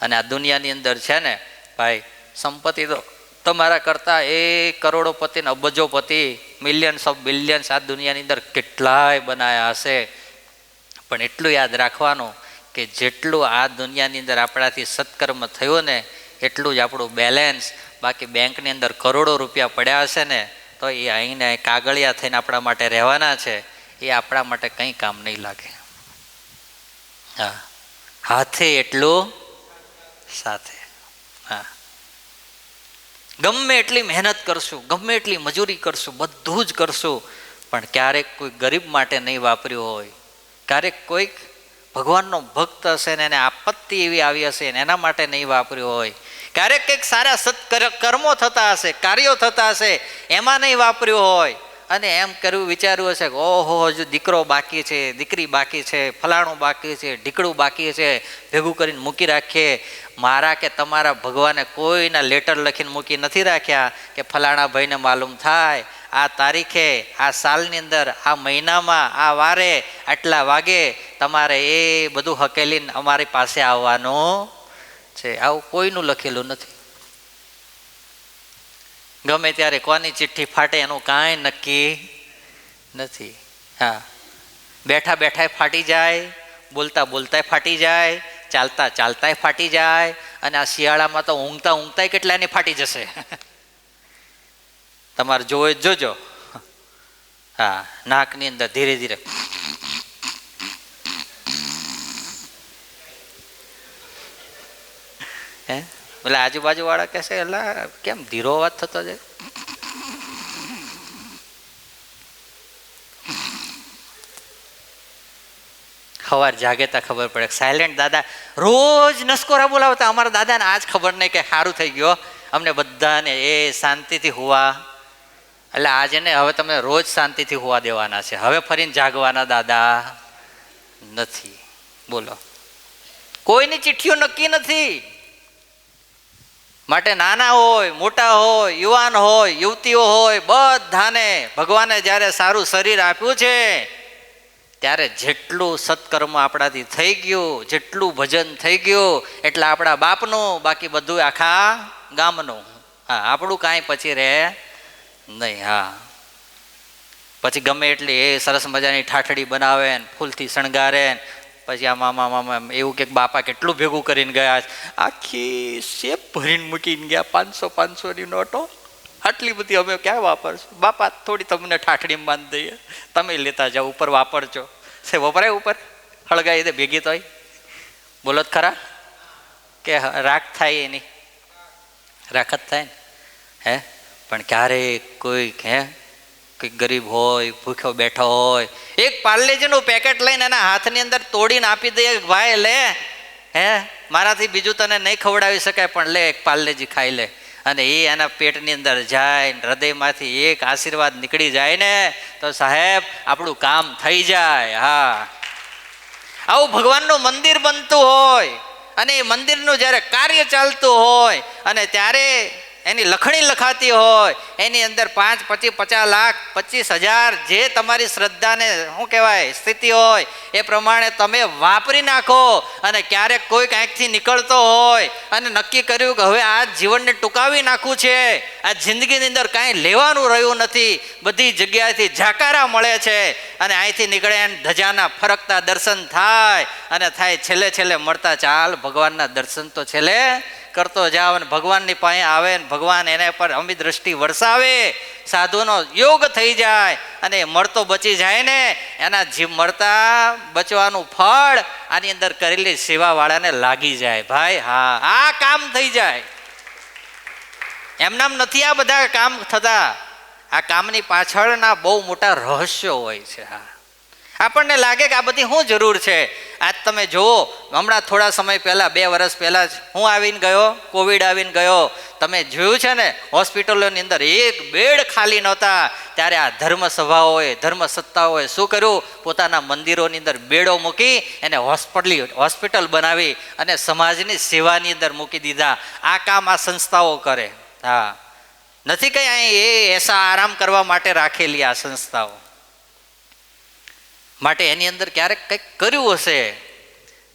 અને આ દુનિયાની અંદર છે ને ભાઈ, સંપત્તિ તો તમારા કરતા એ કરોડોપતિ ને અબજોપતિ, મિલિયન્સ ઓફ બિલિયન્સ આ દુનિયાની અંદર કેટલાય બનાયા હશે, પણ એટલું યાદ રાખવાનું કે જેટલું આ દુનિયાની અંદર આપણાથી સત્કર્મ થયું ને એટલું જ આપણું બેલેન્સ. બાકી બેંકની અંદર કરોડો રૂપિયા પડ્યા હશે ને તો એ અહીંને કાગળિયા થઈને આપણા માટે રહેવાના છે, એ આપણા માટે કંઈ કામ નહીં લાગે. હા, હાથે એટલું સાથે. હા, ગમે એટલી મહેનત કરશું, ગમે એટલી મજૂરી કરશું, બધું જ કરશું, પણ ક્યારેક કોઈ ગરીબ માટે નહીં વાપર્યું હોય, ક્યારેક કોઈક ભગવાનનો ભક્ત હશે ને એને આપત્તિ એવી આવી હશે ને એના માટે નહીં વાપર્યું હોય, ક્યારેક કંઈક સારા સત્કર્મો થતા હશે, કાર્યો થતા હશે, એમાં નહીં વાપર્યું હોય, અને એમ કરવું વિચાર્યું હશે કે ઓહો હજુ દીકરો બાકી છે, દીકરી બાકી છે, ફલાણું બાકી છે, ઢીકડું બાકી છે, ભેગું કરીને મૂકી રાખીએ. મારા કે તમારા ભગવાને કોઈના લેટર લખીને મૂકી નથી રાખ્યા કે ફલાણા ભાઈને માલુમ થાય આ તારીખે, આ સાલની અંદર, આ મહિનામાં, આ વારે, આટલા વાગે તમારે એ બધું હકેલીને અમારી પાસે આવવાનું છે. આવું કોઈનું લખેલું નથી. ગમે ત્યારે કોની ચિઠ્ઠી ફાટે એનું કાંઈ નક્કી નથી. હા, બેઠા બેઠા ફાટી જાય, બોલતા બોલતા ફાટી જાય, ચાલતા ચાલતા ફાટી જાય, અને આ શિયાળામાં તો ઊંઘતા ઊંઘતા કેટલાની ફાટી જશે. તમારે જોવો જોજો. હા, નાકની અંદર ધીરે ધીરે હે એટલે આજુબાજુ વાળા કહેશે એલા કેમ ધીરો અવાજ થતો જાય? સવાર જાગેતા ખબર પડે. સાયલેન્ટ દાદા રોજ નસકોરા બોલાવતા, અમારા દાદાને આજ ખબર નહીં કે સારું થઈ ગયો અમને બધાને, એ શાંતિથી હોવા. એટલે આજે ને હવે તમે રોજ શાંતિથી હોવા દેવાના છે, હવે ફરીને જાગવાના દાદા નથી. બોલો, કોઈની ચિઠ્ઠીઓ નક્કી નથી. માટે નાના હોય, મોટા હોય, યુવાન હોય, યુવતીઓ હોય, બધાને ભગવાને જ્યારે સારું શરીર આપ્યું છે ત્યારે જેટલું સત્કર્મ આપણાથી થઈ ગયું, જેટલું ભજન થઈ ગયું એટલે આપણા બાપનું, બાકી બધું આખા ગામનું. હા, આપણું કાંઈ પછી રહે નહીં. હા, પછી ગમે એટલી એ સરસ મજાની ઠાઠડી બનાવે ને ફૂલથી શણગારે ને પછી આ મામા મામા એવું કે બાપા કેટલું ભેગું કરીને ગયા, આખી શેપ ભરીને મૂકીને ગયા, 500-500ની નોટો, આટલી બધી અમે ક્યાં વાપરશું? બાપા થોડી તમને ઠાઠડીમાં બાંધી દઈએ, તમે લેતા જાઓ, ઉપર વાપરજો. છે વપરાય ઉપર હળગાવી દે ભેગી તોય? બોલો જ ખરા કે રાખ થાય એની? રાખ જ થાય ને. હે, પણ ક્યારેક કોઈક કંઈક ગરીબ હોય, ભૂખ્યો બેઠો હોય, એક પાર્લેજીનું પેકેટ લઈને એના હાથની અંદર તોડીને આપી દઈએ, ભાઈ લે, હે મારાથી બીજું તને નહીં ખવડાવી શકાય પણ લે એક પાર્લેજી ખાઈ લે, અને એ એના પેટની અંદર જાય, હૃદયમાંથી એક આશીર્વાદ નીકળી જાય ને તો સાહેબ આપણું કામ થઈ જાય. હા, આવું ભગવાનનું મંદિર બનતું હોય અને એ મંદિરનું જ્યારે કાર્ય ચાલતું હોય અને ત્યારે એની લખણી લખાતી હોય, એની અંદર 5, 25, 50 લાખ, 25,000 જે તમારી શ્રદ્ધાને શું કહેવાય સ્થિતિ હોય એ પ્રમાણે તમે વાપરી નાખો. અને ક્યારેક કોઈક આંખથી નીકળતો હોય અને નક્કી કર્યું કે હવે આ જીવનને ટૂંકાવી નાખવું છે, આ જિંદગીની અંદર કાંઈ લેવાનું રહ્યું નથી, બધી જગ્યાએથી જાકારા મળે છે, અને અહીંથી નીકળે એને ધજાના ફરકતા દર્શન થાય અને થાય છેલ્લે છેલ્લે મળતા ચાલ ભગવાનના દર્શન તો છેલ્લે કરતો જાવ અને ભગવાનની પાસે આવે ને ભગવાન એના પર અમી દ્રષ્ટિ વરસાવે, સાધુનો યોગ થઈ જાય અને મળતો બચી જાય ને, એના જીવ મળતા બચવાનું ફળ આની અંદર કરેલી સેવાવાળાને લાગી જાય. ભાઈ હા, આ કામ થઈ જાય. એમનામ નથી આ બધા કામ થતા. આ કામની પાછળના બહુ મોટા રહસ્યો હોય છે. હા, આપણને લાગે કે આ બધી શું જરૂર છે. આજ તમે જુઓ, હમણાં થોડા સમય પહેલાં 2 વર્ષ પહેલાં જ હું આવીને ગયો, કોવિડ આવીને ગયો. તમે જોયું છે ને, હોસ્પિટલોની અંદર એક બેડ ખાલી નહોતા. ત્યારે આ ધર્મ સભાઓએ, ધર્મ સત્તાઓએ શું કર્યું? પોતાના મંદિરોની અંદર બેડો મૂકી એને હોસ્પિટલ બનાવી અને સમાજની સેવાની અંદર મૂકી દીધા. આ કામ આ સંસ્થાઓ કરે. હા, નથી કંઈ અહીં એ એસા આરામ કરવા માટે રાખેલી આ સંસ્થાઓ માટે. એની અંદર ક્યારેક કંઈક કર્યું હશે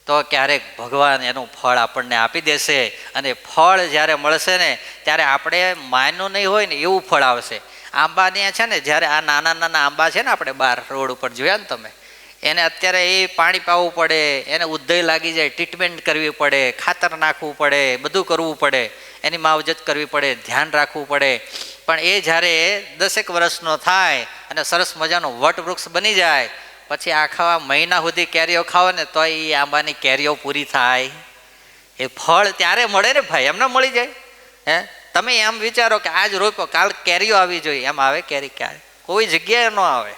તો ક્યારેક ભગવાન એનું ફળ આપણને આપી દેશે. અને ફળ જ્યારે મળશે ને ત્યારે આપણે માયનું નહીં હોય ને એવું ફળ આવશે. આંબાને છે ને, જ્યારે આ નાના નાના આંબા છે ને, આપણે બહાર રોડ ઉપર જોયા ને તમે, એને અત્યારે એ પાણી પાવું પડે, એને ઉધઈ લાગી જાય, ટ્રીટમેન્ટ કરવી પડે, ખાતર નાખવું પડે, બધું કરવું પડે, એની માવજત કરવી પડે, ધ્યાન રાખવું પડે. પણ એ જ્યારે 10 વર્ષનો થાય અને સરસ મજાનો વટવૃક્ષ બની જાય, પછી આખા મહિના સુધી કેરીઓ ખાઓ ને તો એ આંબાની કેરીઓ પૂરી થાય. એ ફળ ત્યારે મળે ને ભાઈ, એમને મળી જાય. હે, તમે એમ વિચારો કે આજ રોપ્યો કાલ કેરીઓ આવી જોઈએ, એમ આવે કેરી? ક્યારે કોઈ જગ્યાએ ન આવે.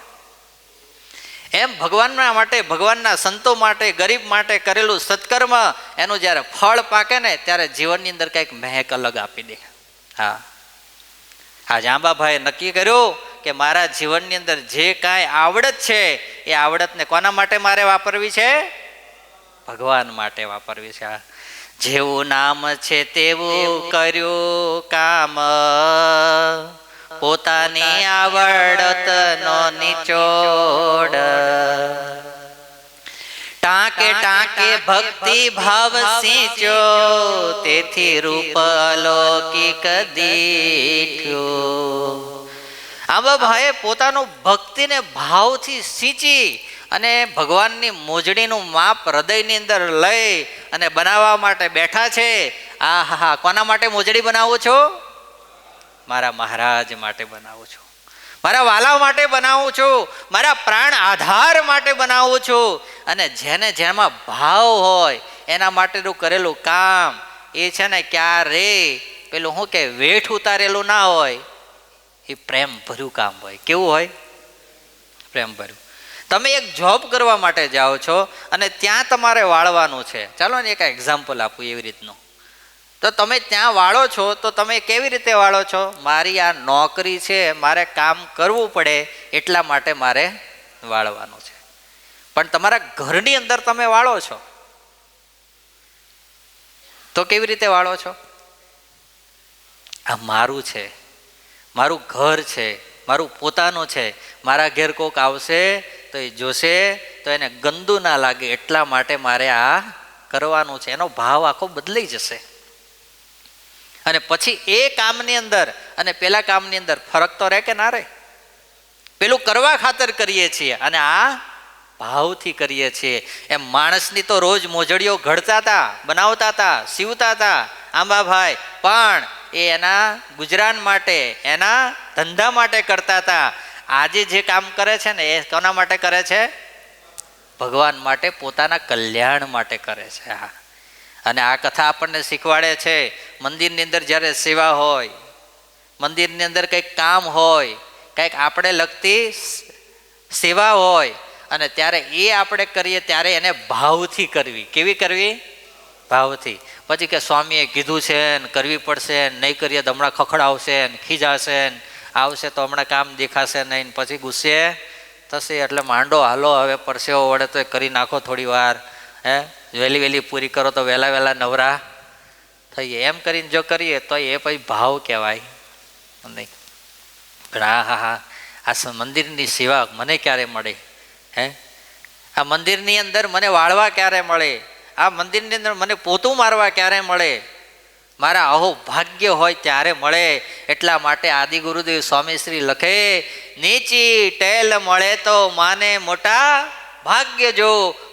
એમ ભગવાનના માટે, ભગવાનના સંતો માટે, ગરીબ માટે કરેલું સત્કર્મ એનું જ્યારે ફળ પાકે ને ત્યારે જીવનની અંદર કંઈક મહેક અલગ આપી દે. હા, આજ આંબાભાઈએ નક્કી કર્યું કે મારા જીવનની અંદર જે કાંઈ આવડત છે એ આવડતને કોના માટે મારે વાપરવી છે? ભગવાન માટે વાપરવી છે. જેવું નામ છે તેવું કર્યું કામ, પોતાની આવડતનો નિચોડ, ટાંકે ટાંકે ભક્તિ ભાવ સિંચો, તેથી રૂપ અલૌકિક દીઠ્યું. આંબાભાઈએ પોતાનું ભક્તિને ભાવથી સિંચી અને ભગવાનની મોજડીનું માપ હૃદયની અંદર લઈ અને બનાવવા માટે બેઠા છે. આ હા, કોના માટે મોજડી બનાવું છો? મારા મહારાજ માટે બનાવું છું, મારા વાલા માટે બનાવું છું, મારા પ્રાણ આધાર માટે બનાવું છું. અને જેને જેમાં ભાવ હોય એના માટેનું કરેલું કામ એ છે ને ક્યારે પેલું શું કે વેઠ ઉતારેલું ના હોય, એ પ્રેમ ભર્યું કામ હોય. કેવું હોય? પ્રેમ ભર્યું. તમે એક જોબ કરવા માટે જાઓ છો અને ત્યાં તમારે વાળવાનું છે. ચાલો ને એક એક્ઝામ્પલ આપું એવી રીતનું. તો તમે ત્યાં વાળો છો તો તમે કેવી રીતે વાળો છો? મારી આ નોકરી છે, મારે કામ કરવું પડે એટલા માટે મારે વાળવાનું છે. પણ તમારા ઘરની અંદર તમે વાળો છો તો કેવી રીતે વાળો છો? આ મારું છે, મારું ઘર છે, મારું પોતાનું છે. મારા ઘેર કોક આવશે તો એ જોશે તો એને ગંદુ ના લાગે એટલા માટે મારે આ કરવાનું છે. એનો ભાવ આખો બદલાઈ જશે. અને પછી એ કામની અંદર અને પેલા કામની અંદર ફરક તો રહે કે ના રહે? પેલું કરવા ખાતર કરીએ છીએ અને આ ભાવથી કરીએ છીએ. એમ માણસની તો રોજ મોજડીઓ ઘડતા હતા, બનાવતા હતા, સીવતા હતા આંબાભાઈ, પણ એ એના ગુજરાન માટે, એના ધંધા માટે કરતા હતા. આજે જે કામ કરે છે ને એ કોના માટે કરે છે? ભગવાન માટે, પોતાના કલ્યાણ માટે કરે છે. હા, અને આ કથા આપણને શીખવાડે છે, મંદિરની અંદર જ્યારે સેવા હોય, મંદિરની અંદર કંઈક કામ હોય, કંઈક આપણે લગતી સેવા હોય અને ત્યારે એ આપણે કરીએ ત્યારે એને ભાવથી કરવી. કેવી કરવી? ભાવથી. પછી કે સ્વામીએ કીધું છે ને કરવી પડશે, નહીં કરીએ તો હમણાં ખખડાવશે ને ખીજાશે ને આવશે તો હમણાં કામ દેખાશે નહીં, પછી ગુસ્સે થશે એટલે માંડો હાલો હવે પરસેવો વળે તો એ કરી નાખો થોડી વાર. હે, વહેલી વહેલી પૂરી કરો તો વહેલા વહેલા નવરા થઈએ. એમ કરીને જો કરીએ તો એ પછી ભાવ કહેવાય નહીં. પણ હા હા, આ મંદિરની સેવા મને ક્યારે મળે? હે, આ મંદિરની અંદર મને વાળવા ક્યારે મળે? આ મંદિરની અંદર મને પોતું મારવા ક્યારે મળે? મારા અહો ભાગ્ય હોય ત્યારે મળે. એટલા માટે આદિ ગુરુદેવ સ્વામી શ્રી લખે, નીચી ટેલ મળે તો માને મોટા ભાગ્ય, જો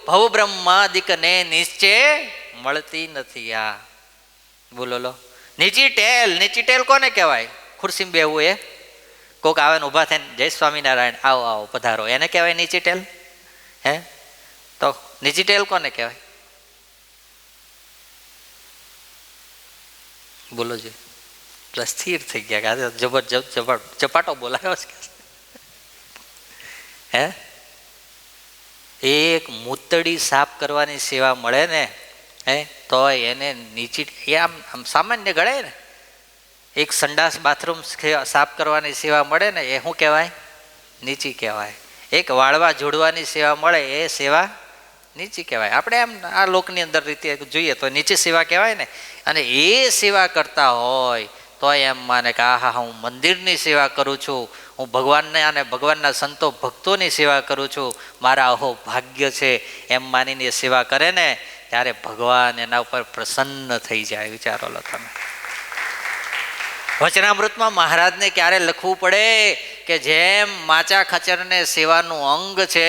ભવ બ્રહ્માદિકને નિશ્ચય મળતી નથી. આ બોલો લો. નીચી ટેલ કોને કહેવાય? ખુરશીમાં બેહવું એ કોક આવે ને ઊભા થઈને જય સ્વામિનારાયણ આવો આવો પધારો એને કહેવાય નીચી ટેલ? હે તો નીચી ટેલ કોને કહેવાય? બોલો છે. સ્થિર થઈ ગયા કે જબરજસ્ત ચપાટો બોલાયો છે. હે એક મૂતડી સાફ કરવાની સેવા મળે ને હે તો એને નીચી એ આમ સામાન્ય ગણાય ને. એક સંડાસ બાથરૂમ સાફ કરવાની સેવા મળે ને એ શું કહેવાય? નીચી કહેવાય. એક વાળવા જોડવાની સેવા મળે એ સેવા નીચી કહેવાય. આપણે આમ આ લોકની અંદર રીતે જોઈએ તો નીચી સેવા કહેવાય ને. અને એ સેવા કરતા હોય તો એમ માને કે આહા હું મંદિરની સેવા કરું છું, હું ભગવાનને અને ભગવાનના સંતો ભક્તોની સેવા કરું છું, મારા અહો ભાગ્ય છે એમ માનીને સેવા કરે ને ત્યારે ભગવાન એના ઉપર પ્રસન્ન થઈ જાય. વિચારો લો તમે. વચનામૃતમાં મહારાજને ક્યારે લખવું પડે કે જેમ માચા ખચરને સેવાનું અંગ છે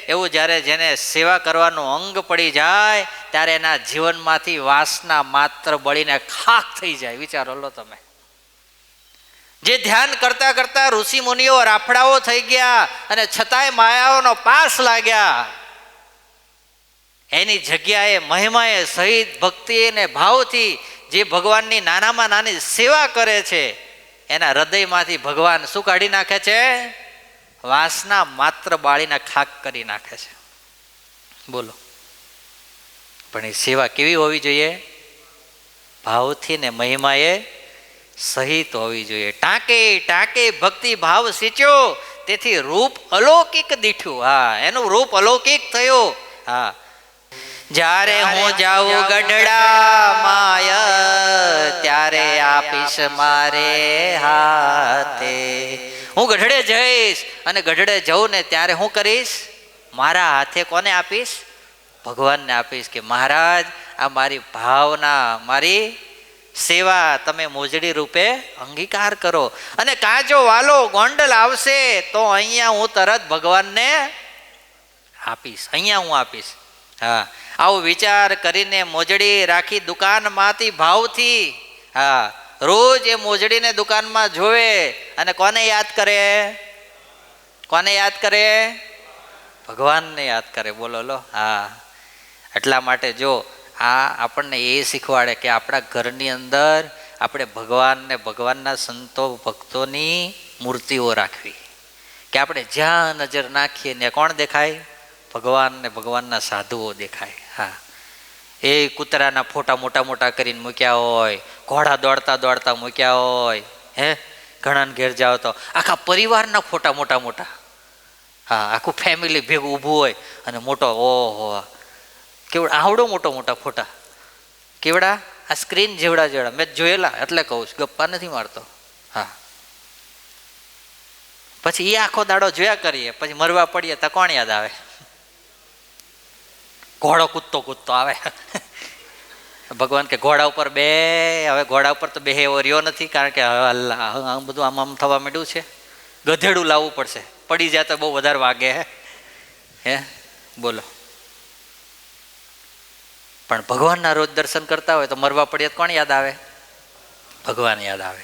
એવું જ્યારે જેને સેવા કરવાનું અંગ પડી જાય ત્યારે એના જીવનમાંથી વાસના માત્ર બળીને ખાખ થઈ જાય. વિચારો લો તમે. જે ધ્યાન કરતા કરતા ઋષિ મુનિઓ રાફડાઓ થઈ ગયા અને છતાંય માયાઓનો પાસ લાગ્યા એની જગ્યાએ મહિમાએ સહિત ભક્તિ અને ભાવથી જે ભગવાનની નાનામાં નાની સેવા કરે છે એના હૃદયમાંથી ભગવાન શું કાઢી નાખે છે? વાસના માત્ર બાળીને ખાક કરી નાખે છે. બોલો. પણ એ સેવા કેવી હોવી જોઈએ? ભાવથી ને મહિમાએ સહિત હોવી જોઈએ. ટાંકે ટાંકે ભક્તિ ભાવ સિંચ્યો તેથી રૂપ અલૌકિક દીઠ્યું. હા એનું રૂપ અલૌકિક થયું. હા જ્યારે હું જાઉં ગઢડા માય ત્યારે આપીશ મારે હાથે. હું ગઢડે જઈશ અને ગઢડે જઉં ને ત્યારે હું કરીશ? મારા હાથે કોને આપીશ? ભગવાનને આપીશ કે મહારાજ આ મારી ભાવના મારી સેવા તમે મોજડી રૂપે અંગીકાર કરો. અને કાજો વાલો ગોંડલ આવશે તો અહીંયા હું તરત ભગવાનને આપીશ, અહીંયા હું આપીશ. હા આવો વિચાર કરીને મોજડી રાખી દુકાનમાંથી ભાવથી. હા રોજ એ મોજડીને દુકાનમાં જોવે અને કોને યાદ કરે? કોને યાદ કરે? ભગવાનને યાદ કરે. બોલો લો. હા એટલા માટે જો આ આપણને એ શીખવાડે કે આપણા ઘરની અંદર આપણે ભગવાનને ભગવાનના સંતો ભક્તોની મૂર્તિઓ રાખવી. કે આપણે જ્યાં નજર નાખીએ ને કોણ દેખાય? ભગવાન ને ભગવાનના સાધુઓ દેખાય. હા એ કૂતરાના ફોટા મોટા મોટા કરીને મૂક્યા હોય, ઘોડા દોડતા દોડતા મૂક્યા હોય. હે ઘણાને ઘેર જાઓ તો આખા પરિવારના ફોટા મોટા મોટા. હા આખું ફેમિલી ભેગું ઊભું હોય અને મોટો ઓહો કેવડા આવડો મોટો મોટા ફોટા કેવડા આ સ્ક્રીન જેવડા જેવડા મેં જોયેલા એટલે કહું છું, ગપ્પા નથી મારતો. હા પછી એ આખો દાડો જોયા કરીએ પછી મરવા પડીએ તો કોણ યાદ આવે? ઘોડો કૂદતો આવે. ભગવાન કે ઘોડા ઉપર બે. હવે ઘોડા ઉપર તો બે એવો રહ્યો નથી કારણ કે હવે બધું આમ આમ થવા માંડ્યું છે. ગધેડું લાવવું પડશે, પડી જાય તો બહુ વધારે વાગે. હે બોલો. પણ ભગવાનના રોજ દર્શન કરતા હોય તો મરવા પડીએ કોણ યાદ આવે? ભગવાન યાદ આવે.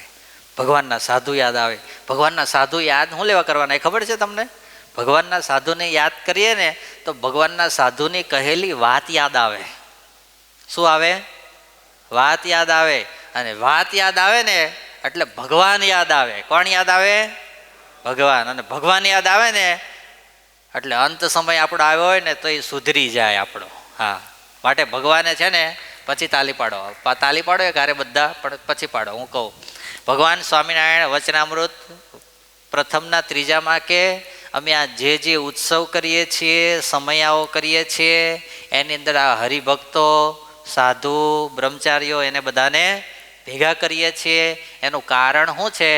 ભગવાનના સાધુ યાદ આવે. ભગવાનના સાધુ યાદ શું લેવા કરવાના એ ખબર છે તમને? ભગવાનના સાધુને યાદ કરીએ ને તો ભગવાનના સાધુની કહેલી વાત યાદ આવે. શું આવે? વાત યાદ આવે. અને વાત યાદ આવે ને એટલે ભગવાન યાદ આવે. કોણ યાદ આવે? ભગવાન. અને ભગવાન યાદ આવે ને એટલે અંત સમય આપણો આવ્યો હોય ને તો એ સુધરી જાય આપણો. હા માટે ભગવાને છે ને પછી તાલી પાડો. તાલી પાડો એ ઘરે બધા પણ પછી પાડો. હું કહું ભગવાન સ્વામિનારાયણ વચનામૃત પ્રથમના ત્રીજામાં કે અમે આ જે ઉત્સવ કરીએ છીએ, સમયાઓ કરીએ છીએ એની અંદર આ હરિભક્તો, સાધુ, બ્રહ્મચારીઓ એને બધાને ભેગા કરીએ છીએ. એનું કારણ શું છે?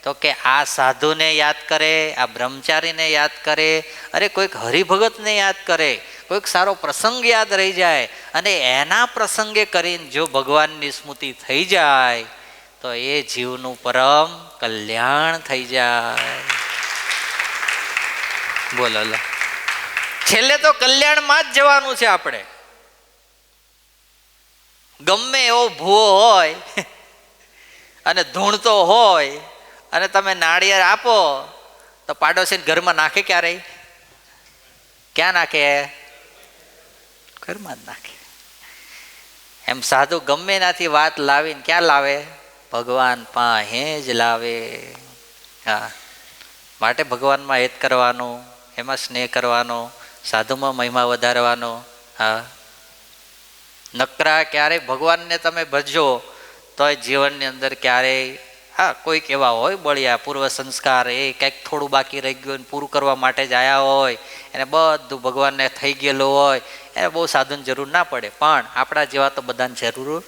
તો કે આ સાધુને યાદ કરે, આ બ્રહ્મચારીને યાદ કરે, અરે કોઈક હરિભગતને યાદ કરે, કોઈક સારો પ્રસંગ યાદ રહી જાય અને એના પ્રસંગે કરીને જો ભગવાનની સ્મૃતિ થઈ જાય તો એ જીવનું પરમ કલ્યાણ થઈ જાય. બોલો લો. છેલ્લે તો કલ્યાણમાં જ જવાનું છે આપણે. ગમે એવો ભૂવો હોય અને ધૂણતો હોય અને તમે નાળિયેર આપો તો પાડોશી ઘરમાં નાખે ક્યારે? ક્યાં નાખે? ઘરમાં જ નાખે. એમ સાધુ ગમે એનાથી વાત લાવીને ક્યાં લાવે? ભગવાન પાસે જ લાવે. હા, માટે ભગવાનમાં હેત કરવાનું, એમાં સ્નેહ કરવાનો, સાધુમાં મહિમા વધારવાનો. હા, નકરા ક્યારેય ભગવાનને તમે ભજજો તોય જીવનની અંદર ક્યારેય, હા કોઈક એવા હોય બળિયા પૂર્વ સંસ્કાર, એ કંઈક થોડું બાકી રહી ગયું પૂરું કરવા માટે જ આવ્યા હોય, એને બધું ભગવાનને થઈ ગયેલું હોય, એને બહુ સાધુની જરૂર ના પડે. પણ આપણા જેવા તો બધાને જરૂર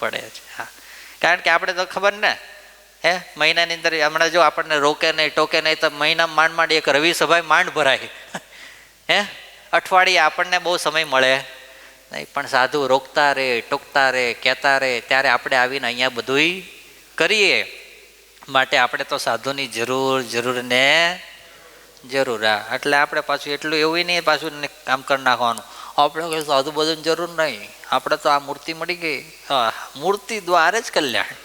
પડે છે. હા, કારણ કે આપણે તો ખબર ને, હે મહિનાની અંદર હમણાં જો આપણને રોકે નહીં ટોકે નહીં તો મહિનામાં માંડ એક રવિ સભાએ માંડ ભરાય. હે અઠવાડિયે આપણને બહુ સમય મળે નહીં, પણ સાધુ રોકતા રહે, ટોકતા રહે, કહેતા રહે, ત્યારે આપણે આવીને અહીંયા બધુંય કરીએ. માટે આપણે તો સાધુની જરૂર ને જરૂર. હા, એટલે આપણે પાછું એટલું એવું નહીં પાછું કામ કરી નાખવાનું. આપણે કંઈ સાધુ બધું જરૂર નહીં, આપણે તો આ મૂર્તિ મળી ગઈ. હા, મૂર્તિ દ્વારે જ કલ્યાણ.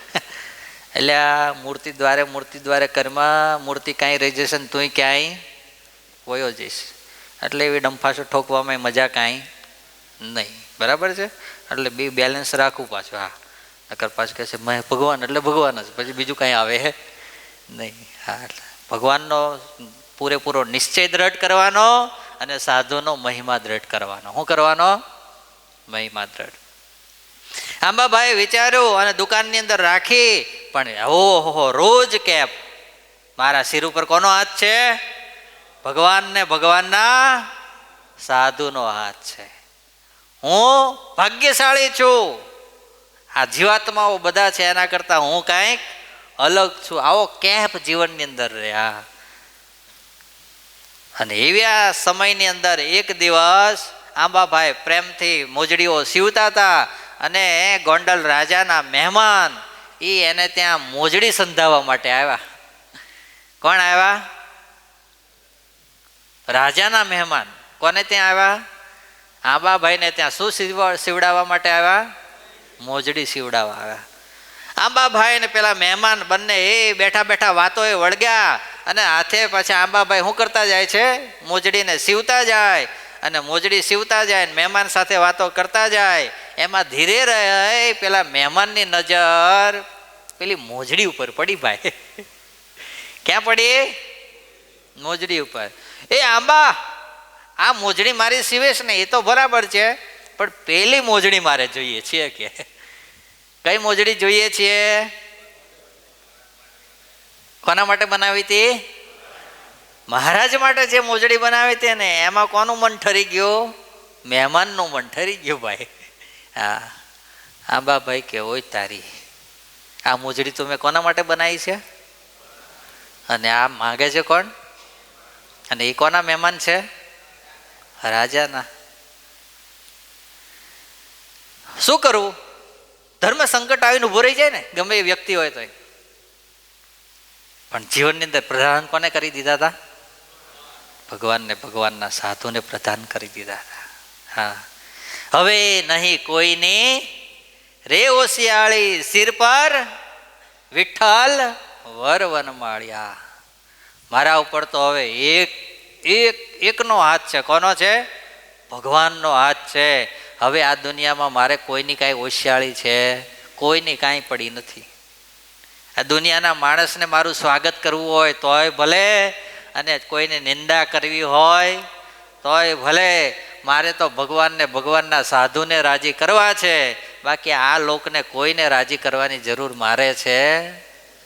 એટલે આ મૂર્તિ દ્વારે કર્મા, મૂર્તિ કાંઈ રહી જશે ને તું ક્યાંય વયો જઈશ. એટલે એવી ડંફાસો ઠોકવામાં મજા કાંઈ નહીં. બરાબર છે? એટલે બે બેલેન્સ રાખવું પાછું. હા, નકર પાછું કહે છે મેં ભગવાન એટલે ભગવાન જ, પછી બીજું કાંઈ આવે નહીં. હા, એટલે ભગવાનનો પૂરેપૂરો નિશ્ચય દ્રઢ કરવાનો અને સાધુનો મહિમા દ્રઢ કરવાનો. શું કરવાનો? મહિમા દ્રઢ. આંબાભાઈ વિચાર્યું અને દુકાનની અંદર રાખી, પણ ઓહો રોજ કેપ મારા શિર ઉપર કોનો હાથ છે? ભગવાન ને ભગવાનના સાધુનો હાથ છે. હું ભાગ્યશાળી છું. આ જીવાત્માઓ બધા છે એના કરતા હું કાંઈક અલગ છું. આવો કેપ જીવનની અંદર રહ્યા. અને એવા સમયની અંદર એક દિવસ આંબાભાઈ પ્રેમથી મોજડીઓ સીવતા હતા અને ગોંડલ રાજાના મહેમાન એને ત્યાં મોજડી સંધાવવા માટે આવ્યા. કોણ આવ્યા? રાજાના મહેમાન. કોને ત્યાં આવ્યા? આંબાભાઈને ત્યાં શું સીવડાવવા માટે આવ્યા? મોજડી સીવડાવવા આવ્યા. આંબાભાઈ ને પેલા મહેમાન બંને એ બેઠા બેઠા વાતો એ વળગ્યા અને હાથે પાછા આંબાભાઈ શું કરતા જાય છે? મોજડીને સીવતા જાય અને મોજડી સીવતા જાય, મહેમાન સાથે વાતો કરતા જાય. એમાં ધીરે રહે પેલા મહેમાનની નજર પેલી મોજડી ઉપર પડી. ભાઈ ક્યાં પડી? મોજડી ઉપર. એ આંબા, આ મોજડી મારી સીવેશ ને એ તો બરાબર છે, પણ પેલી મોજડી મારે જોઈએ છે. કે કઈ મોજડી જોઈએ છીએ? કોના માટે બનાવી હતી? મહારાજ માટે જે મોજડી બનાવી હતી ને એમાં કોનું મન ઠરી ગયું? મહેમાનનું મન ઠરી ગયું. ભાઈ હા, આંબાભાઈ કે હોય તારી, આ મોજડી તો મેં કોના માટે બનાવી છે? અને આ માગે છે કોણ? અને એ કોના મહેમાન છે? રાજાના. શું કરવું? ધર્મ સંકટ આવીને ઉભો રહી જાય ને ગમે એ વ્યક્તિ હોય તો. પણ જીવનની અંદર પ્રધાન કોને કરી દીધા હતા? ભગવાનને ભગવાનના સાધુને પ્રધાન કરી દીધા હતા. હા, હવે નહીં કોઈની રે ઓશિયાળી, શિર પર વિઠ્ઠલ વર વનમાળ્યા. મારા ઉપર તો હવે એકનો હાથ છે. કોનો છે? ભગવાનનો હાથ છે. હવે આ દુનિયામાં મારે કોઈની કાંઈ ઓશિયાળી છે? કોઈની કાંઈ પડી નથી. આ દુનિયાના માણસને મારું સ્વાગત કરવું હોય તોય ભલે, અને કોઈને નિંદા કરવી હોય તોય ભલે, મારે તો ભગવાનને ભગવાનના સાધુને રાજી કરવા છે. બાકી આ લોકને કોઈને રાજી કરવાની જરૂર મારે છે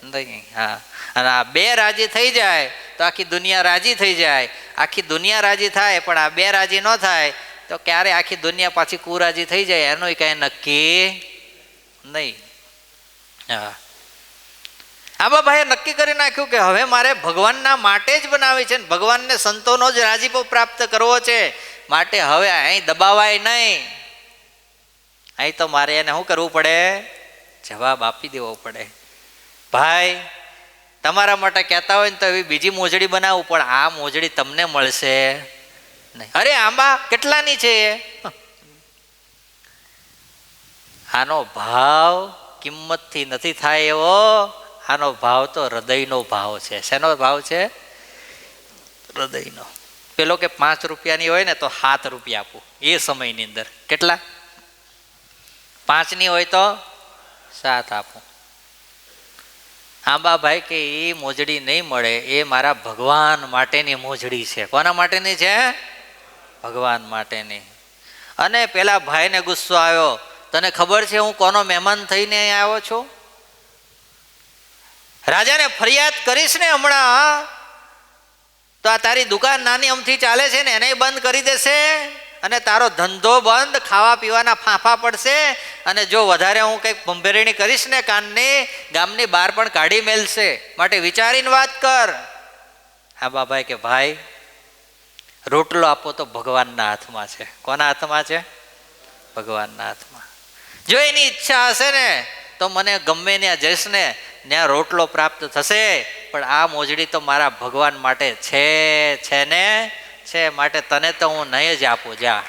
નહીં. હા, અને આ બે રાજી થઈ જાય તો આખી દુનિયા રાજી થઈ જાય. આખી દુનિયા રાજી થાય પણ આ બે રાજી ન થાય તો ક્યારે આખી દુનિયા પાછી કુરાજી થઈ જાય એનું કઈ નક્કી નહીં. હા, આંબાભાઈએ નક્કી કરી નાખ્યું કે હવે મારે ભગવાનના માટે જ બનાવી છે, ભગવાનને સંતોનો જ રાજીપો પ્રાપ્ત કરવો છે. માટે હવે અહીં દબાવાય નહીં. અહીં તો મારે એને શું કરવું પડે? જવાબ આપી દેવો પડે. ભાઈ તમારા માટે કહેતા હોય ને તો એવી બીજી મોજડી બનાવું, પણ આ મોજડી તમને મળશે નહીં. અરે આંબા કેટલાની છે? આનો ભાવ કિંમતથી નથી થાય એવો, આનો ભાવ તો હૃદયનો ભાવ છે. શેનો ભાવ છે? હૃદયનો. પેલો કે 5 રૂપિયાની હોય ને તો 7 રૂપિયા આપું એ સમયની અંદર. કેટલા? 5ની હોય તો 7 આપું. આંબાભાઈ કે એ મોજડી નહીં મળે, એ મારા ભગવાન માટેની મોજડી છે. કોના માટેની છે? ભગવાન માટેની. અને પેલા ભાઈને ગુસ્સો આવ્યો, તને ખબર છે હું કોનો મહેમાન થઈને આવ્યો છું? રાજાને ફરિયાદ કરીશ ને હમણાં તો આ તારી દુકાન નાની અમથી ચાલે છે ને એને બંધ કરી દેશે, અને તારો ધંધો બંધ, ખાવા પીવાના ફાંફા પડશે, અને જો વધારે હું કંઈક ભંભેરણી કરીશ ને કાનની, ગામની બહાર પણ કાઢી મેલશે. માટે વિચારીને વાત કર. હા બાબાએ કે ભાઈ રોટલો આપો તો ભગવાનના હાથમાં છે. કોના હાથમાં છે? ભગવાનના હાથમાં. જો એની ઈચ્છા હશે ને તો મને ગમે ત્યાં જઈશ ને ત્યાં રોટલો પ્રાપ્ત થશે, પણ આ મોજડી તો મારા ભગવાન માટે છે ને છે, માટે તને તો હું નહીં જ આપું. જા.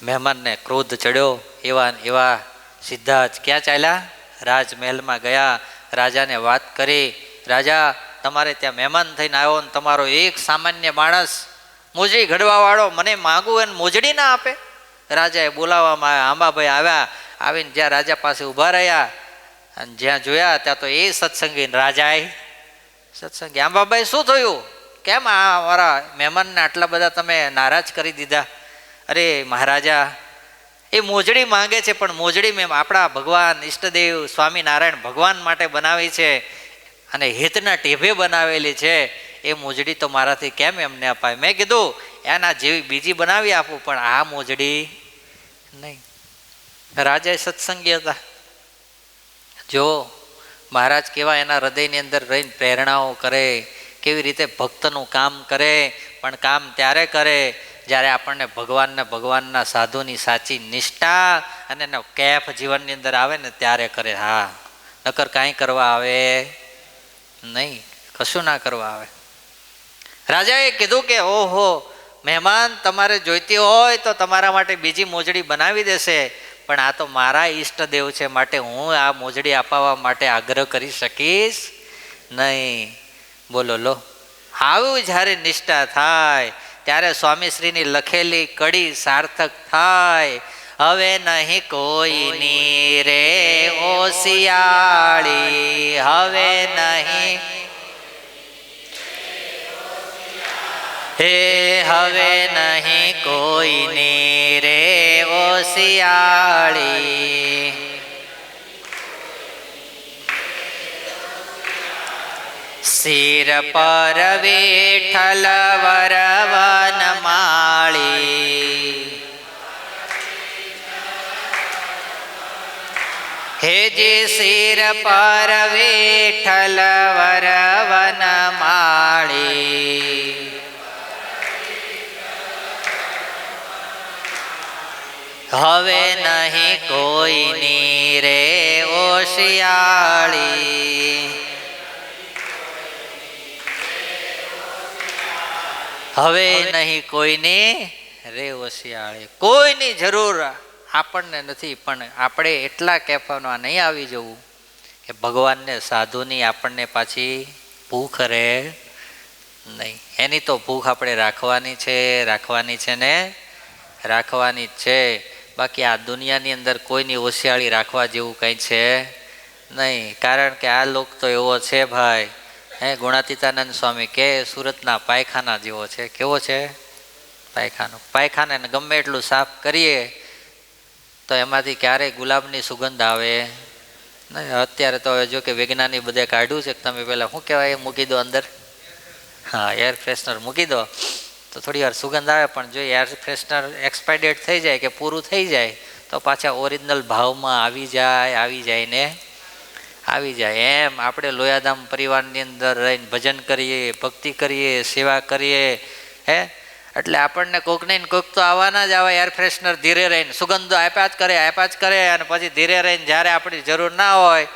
મહેમાનને ક્રોધ ચડ્યો, એવા સીધા જ ક્યાં ચાલ્યા? રાજમહેલમાં ગયા. રાજાને વાત કરી, રાજા તમારે ત્યાં મહેમાન થઈને આવ્યો ને તમારો એક સામાન્ય માણસ મોજડી ઘડવાવાળો મને માગું એને મોજડી ના આપે? રાજાએ બોલાવવામાં આવ્યા. આંબાભાઈ આવ્યા. આવીને જ્યાં રાજા પાસે ઊભા રહ્યા અને જ્યાં જોયા ત્યાં તો એ સત્સંગી રાજાએ સત્સંગી. આંબાભાઈ શું થયું? કેમ આ મારા મહેમાનને આટલા બધા તમે નારાજ કરી દીધા? અરે મહારાજા, એ મોજડી માંગે છે, પણ મોજડી મેં આપણા ભગવાન ઈષ્ટદેવ સ્વામિનારાયણ ભગવાન માટે બનાવી છે અને હિતના ટેભે બનાવેલી છે. એ મોજડી તો મારાથી કેમ એમને અપાય? મેં કીધું એના જેવી બીજી બનાવી આપું, પણ આ મોજડી નહીં. રાજા સત્સંગી હતા. જો મહારાજ કેવા એના હૃદયની અંદર રહીને પ્રેરણાઓ કરે, કેવી રીતે ભક્તનું કામ કરે, પણ કામ ત્યારે કરે જ્યારે આપણને ભગવાનના સાધુની સાચી નિષ્ઠા અને એનો કેફ જીવનની અંદર આવે ને ત્યારે કરે. હા, નકર કાંઈ કરવા આવે નહીં, કશું ના કરવા આવે. રાજાએ કીધું કે ઓહો મહેમાન, તમારે જોઈતી હોય તો તમારા માટે બીજી મોજડી બનાવી દેશે, પણ આ તો મારા ઈષ્ટદેવ છે, માટે હું આ મોજડી અપાવવા માટે આગ્રહ કરી શકીશ નહીં. બોલો લો. આવું જ્યારે નિષ્ઠા થાય ત્યારે સ્વામીશ્રીની લખેલી કડી સાર્થક થાય. હવે નહીં કોઈની રે ઓશિયાળી, હવે નહીં હવે નહીં કોઈની રે ઓશિયાળી. શિર પર વિઠ્ઠલ વરવન માળી, હેજી શિર પર વિઠ્ઠલ વરવન માળી. હવે નહીં કોઈની રે ઓશિયાળી, હવે નહીં કોઈની રે ઓશિયાળી. કોઈની જરૂર આપણને નથી, પણ આપણે એટલા કેફામાં નહીં આવી જવું કે ભગવાનને સાધુની આપણને પાછી ભૂખ રહે નહીં. એની તો ભૂખ આપણે રાખવાની છે ને રાખવાની જ છે. બાકી આ દુનિયાની અંદર કોઈની હોશિયાળી રાખવા જેવું કંઈ છે નહીં. કારણ કે આ લોક તો એવો છે ભાઈ, ગુણાતીતાનંદ સ્વામી કે સુરતના પાયખાના જેવો છે. કેવો છે? પાયખાનાને ગમે એટલું સાફ કરીએ તો એમાંથી ક્યારેય ગુલાબની સુગંધ આવે નહીં. અત્યારે તો હવે જો કે વૈજ્ઞાનિક બધે કાઢ્યું છે કે તમે પહેલાં શું કહેવાય મૂકી દો અંદર, હા એર ફ્રેશનર મૂકી દો તો થોડી વાર સુગંધ આવે, પણ જો એર ફ્રેશનર એક્સપાયર ડેટ થઈ જાય કે પૂરું થઈ જાય તો પાછા ઓરિજિનલ ભાવમાં આવી જાય. એમ આપણે લોયાધામ પરિવારની અંદર રહીને ભજન કરીએ, ભક્તિ કરીએ, સેવા કરીએ, એટલે આપણને કોઈક નહીં કોઈક તો આવવાના જ આવે એર ફ્રેશનર ધીરે રહીને સુગંધો આપ્યા જ કરે, અને પછી ધીરે રહીને જ્યારે આપણી જરૂર ના હોય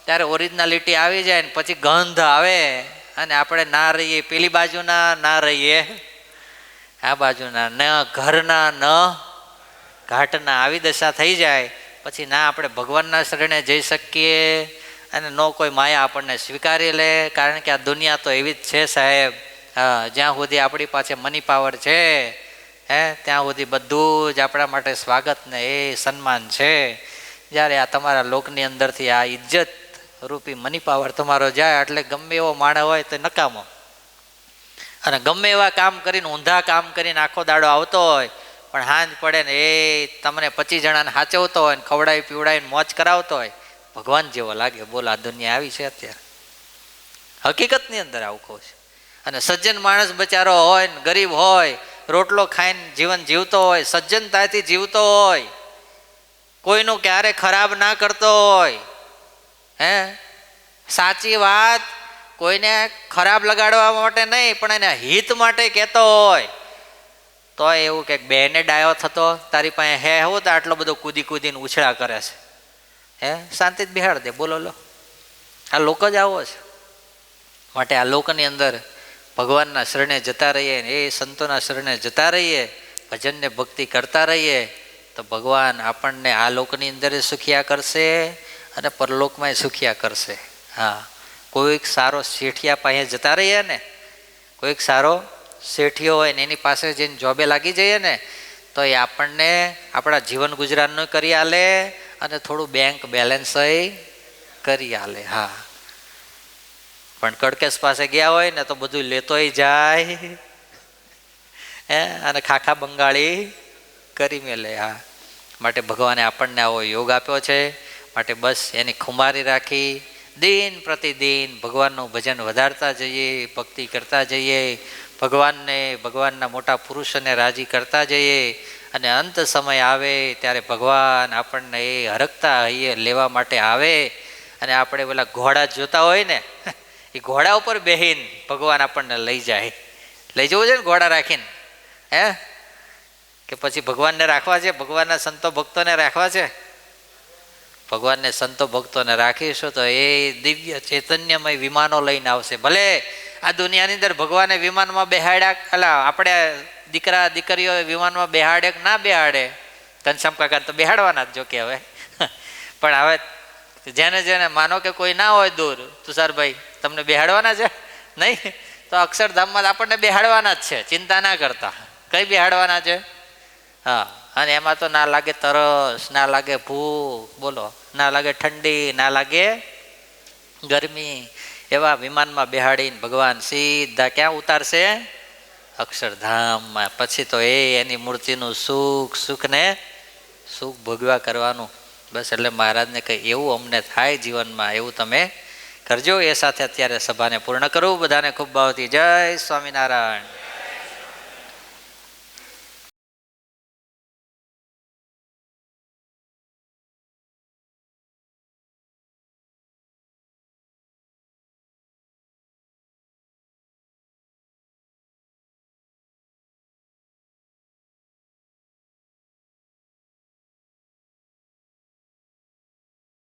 ત્યારે ઓરિજિનાલિટી આવી જાય ને પછી ગંધ આવે અને આપણે ના રહીએ પેલી બાજુના, ના રહીએ આ બાજુના, ન ઘરના ન ઘાટના આવી દશા થઈ જાય પછી ના આપણે ભગવાનના શરણે જઈ શકીએ અને ન કોઈ માયા આપણને સ્વીકારી લે. કારણ કે આ દુનિયા તો એવી જ છે સાહેબ. જ્યાં સુધી આપણી પાસે મની પાવર છે ત્યાં સુધી બધું જ આપણા માટે સ્વાગત ને એ સન્માન છે. જ્યારે આ તમારા લોકની અંદરથી આ ઇજ્જત રૂપી મની પાવર તમારો જાય એટલે ગમે એવો માણસ હોય તો નકામો, અને ગમે એવા કામ કરીને ઊંધા કામ કરીને આખો દાડો આવતો હોય પણ હાંજ પડે ને એ તમને 25 જણાને સાચવતો હોય ને ખવડાવી પીવડાવીને મોજ કરાવતો હોય, ભગવાન જેવો લાગે. બોલ, આ દુનિયા આવી છે અત્યારે, હકીકતની અંદર આવું કહું છું. અને સજ્જન માણસ બચારો હોય ને ગરીબ હોય, રોટલો ખાઈને જીવન જીવતો હોય, સજ્જનતાથી જીવતો હોય, કોઈનું ક્યારે ખરાબ ના કરતો હોય, સાચી વાત કોઈને ખરાબ લગાડવા માટે નહીં પણ એના હિત માટે કહેતો હોય, તો એવું કે બેને ડાયો થતો તારી પાસે હે હું તો આટલો બધો કૂદી કૂદીને ઉછળા કરે છે, શાંતિ જ બિહાડ દે. બોલો લો, આ લોક જ આવો છે. માટે આ લોકની અંદર ભગવાનના શરણે જતા રહીએ, એ સંતોના શરણે જતા રહીએ, ભજનને ભક્તિ કરતા રહીએ તો ભગવાન આપણને આ લોકની અંદર સુખિયા કરશે અને પરલોકમાં સુખિયા કરશે. હા, કોઈક સારો શેઠિયા પાસે જતા રહીએ ને, કોઈક સારો શેઠિયો હોય ને એની પાસે જઈને જોબે લાગી જઈએ ને તો એ આપણને આપણા જીવન ગુજરાનનું કરી આલે અને થોડું બેંક બેલેન્સ કરી આલે. હા, પણ કડકેશ પાસે ગયા હોય ને તો બધું લેતોય જાય અને ખાખા બંગાળી કરી મેલે. હા, માટે ભગવાને આપણને આવો યોગ આપ્યો છે. માટે બસ એની ખુમારી રાખી દિન પ્રતિદિન ભગવાનનું ભજન વધારતા જઈએ, ભક્તિ કરતા જઈએ, ભગવાનના મોટા પુરુષોને રાજી કરતા જઈએ, અને અંત સમય આવે ત્યારે ભગવાન આપણને એ હરખતા હૈયે લેવા માટે આવે. અને આપણે પેલા ઘોડા જોતા હોય ને એ ઘોડા ઉપર બેહીને ભગવાન આપણને લઈ જાય. લઈ જવું છે ને ઘોડા રાખીને, કે પછી ભગવાનને રાખવા છે, ભગવાનના સંતો ભક્તોને રાખવા છે? ભગવાનને સંતો ભક્તોને રાખીશું તો એ દિવ્ય ચૈતન્યમય વિમાનો લઈને આવશે. ભલે આ દુનિયાની અંદર ભગવાને વિમાનમાં બેહાડ્યા, આપણે દીકરા દીકરીઓ વિમાનમાં બેહાડે કે ના બેહાડે, ઘનશ્યામ કાકા તો બેહાડવાના જ, જો કે હવે પણ હવે જેને માનો કે કોઈ ના હોય દૂર, તુષારભાઈ તમને બેહાડવાના છે નહીં, તો અક્ષરધામમાં આપણને બેહાડવાના જ છે, ચિંતા ના કરતા. કઈ બેહાડવાના છે? હા, અને એમાં તો ના લાગે તરસ, ના લાગે ભૂખ, બોલો, ના લાગે ઠંડી, ના લાગે ગરમી, એવા વિમાનમાં બેહાડીને ભગવાન સીધા ક્યાં ઉતારશે? અક્ષરધામમાં. પછી તો એની મૂર્તિનું સુખ ને સુખ ભોગવા કરવાનું. બસ, એટલે મહારાજને કંઈ એવું અમને થાય જીવનમાં એવું તમે કરજો. એ સાથે અત્યારે સભાને પૂર્ણ કરું. બધાને ખૂબ ભાવથી જય સ્વામિનારાયણ.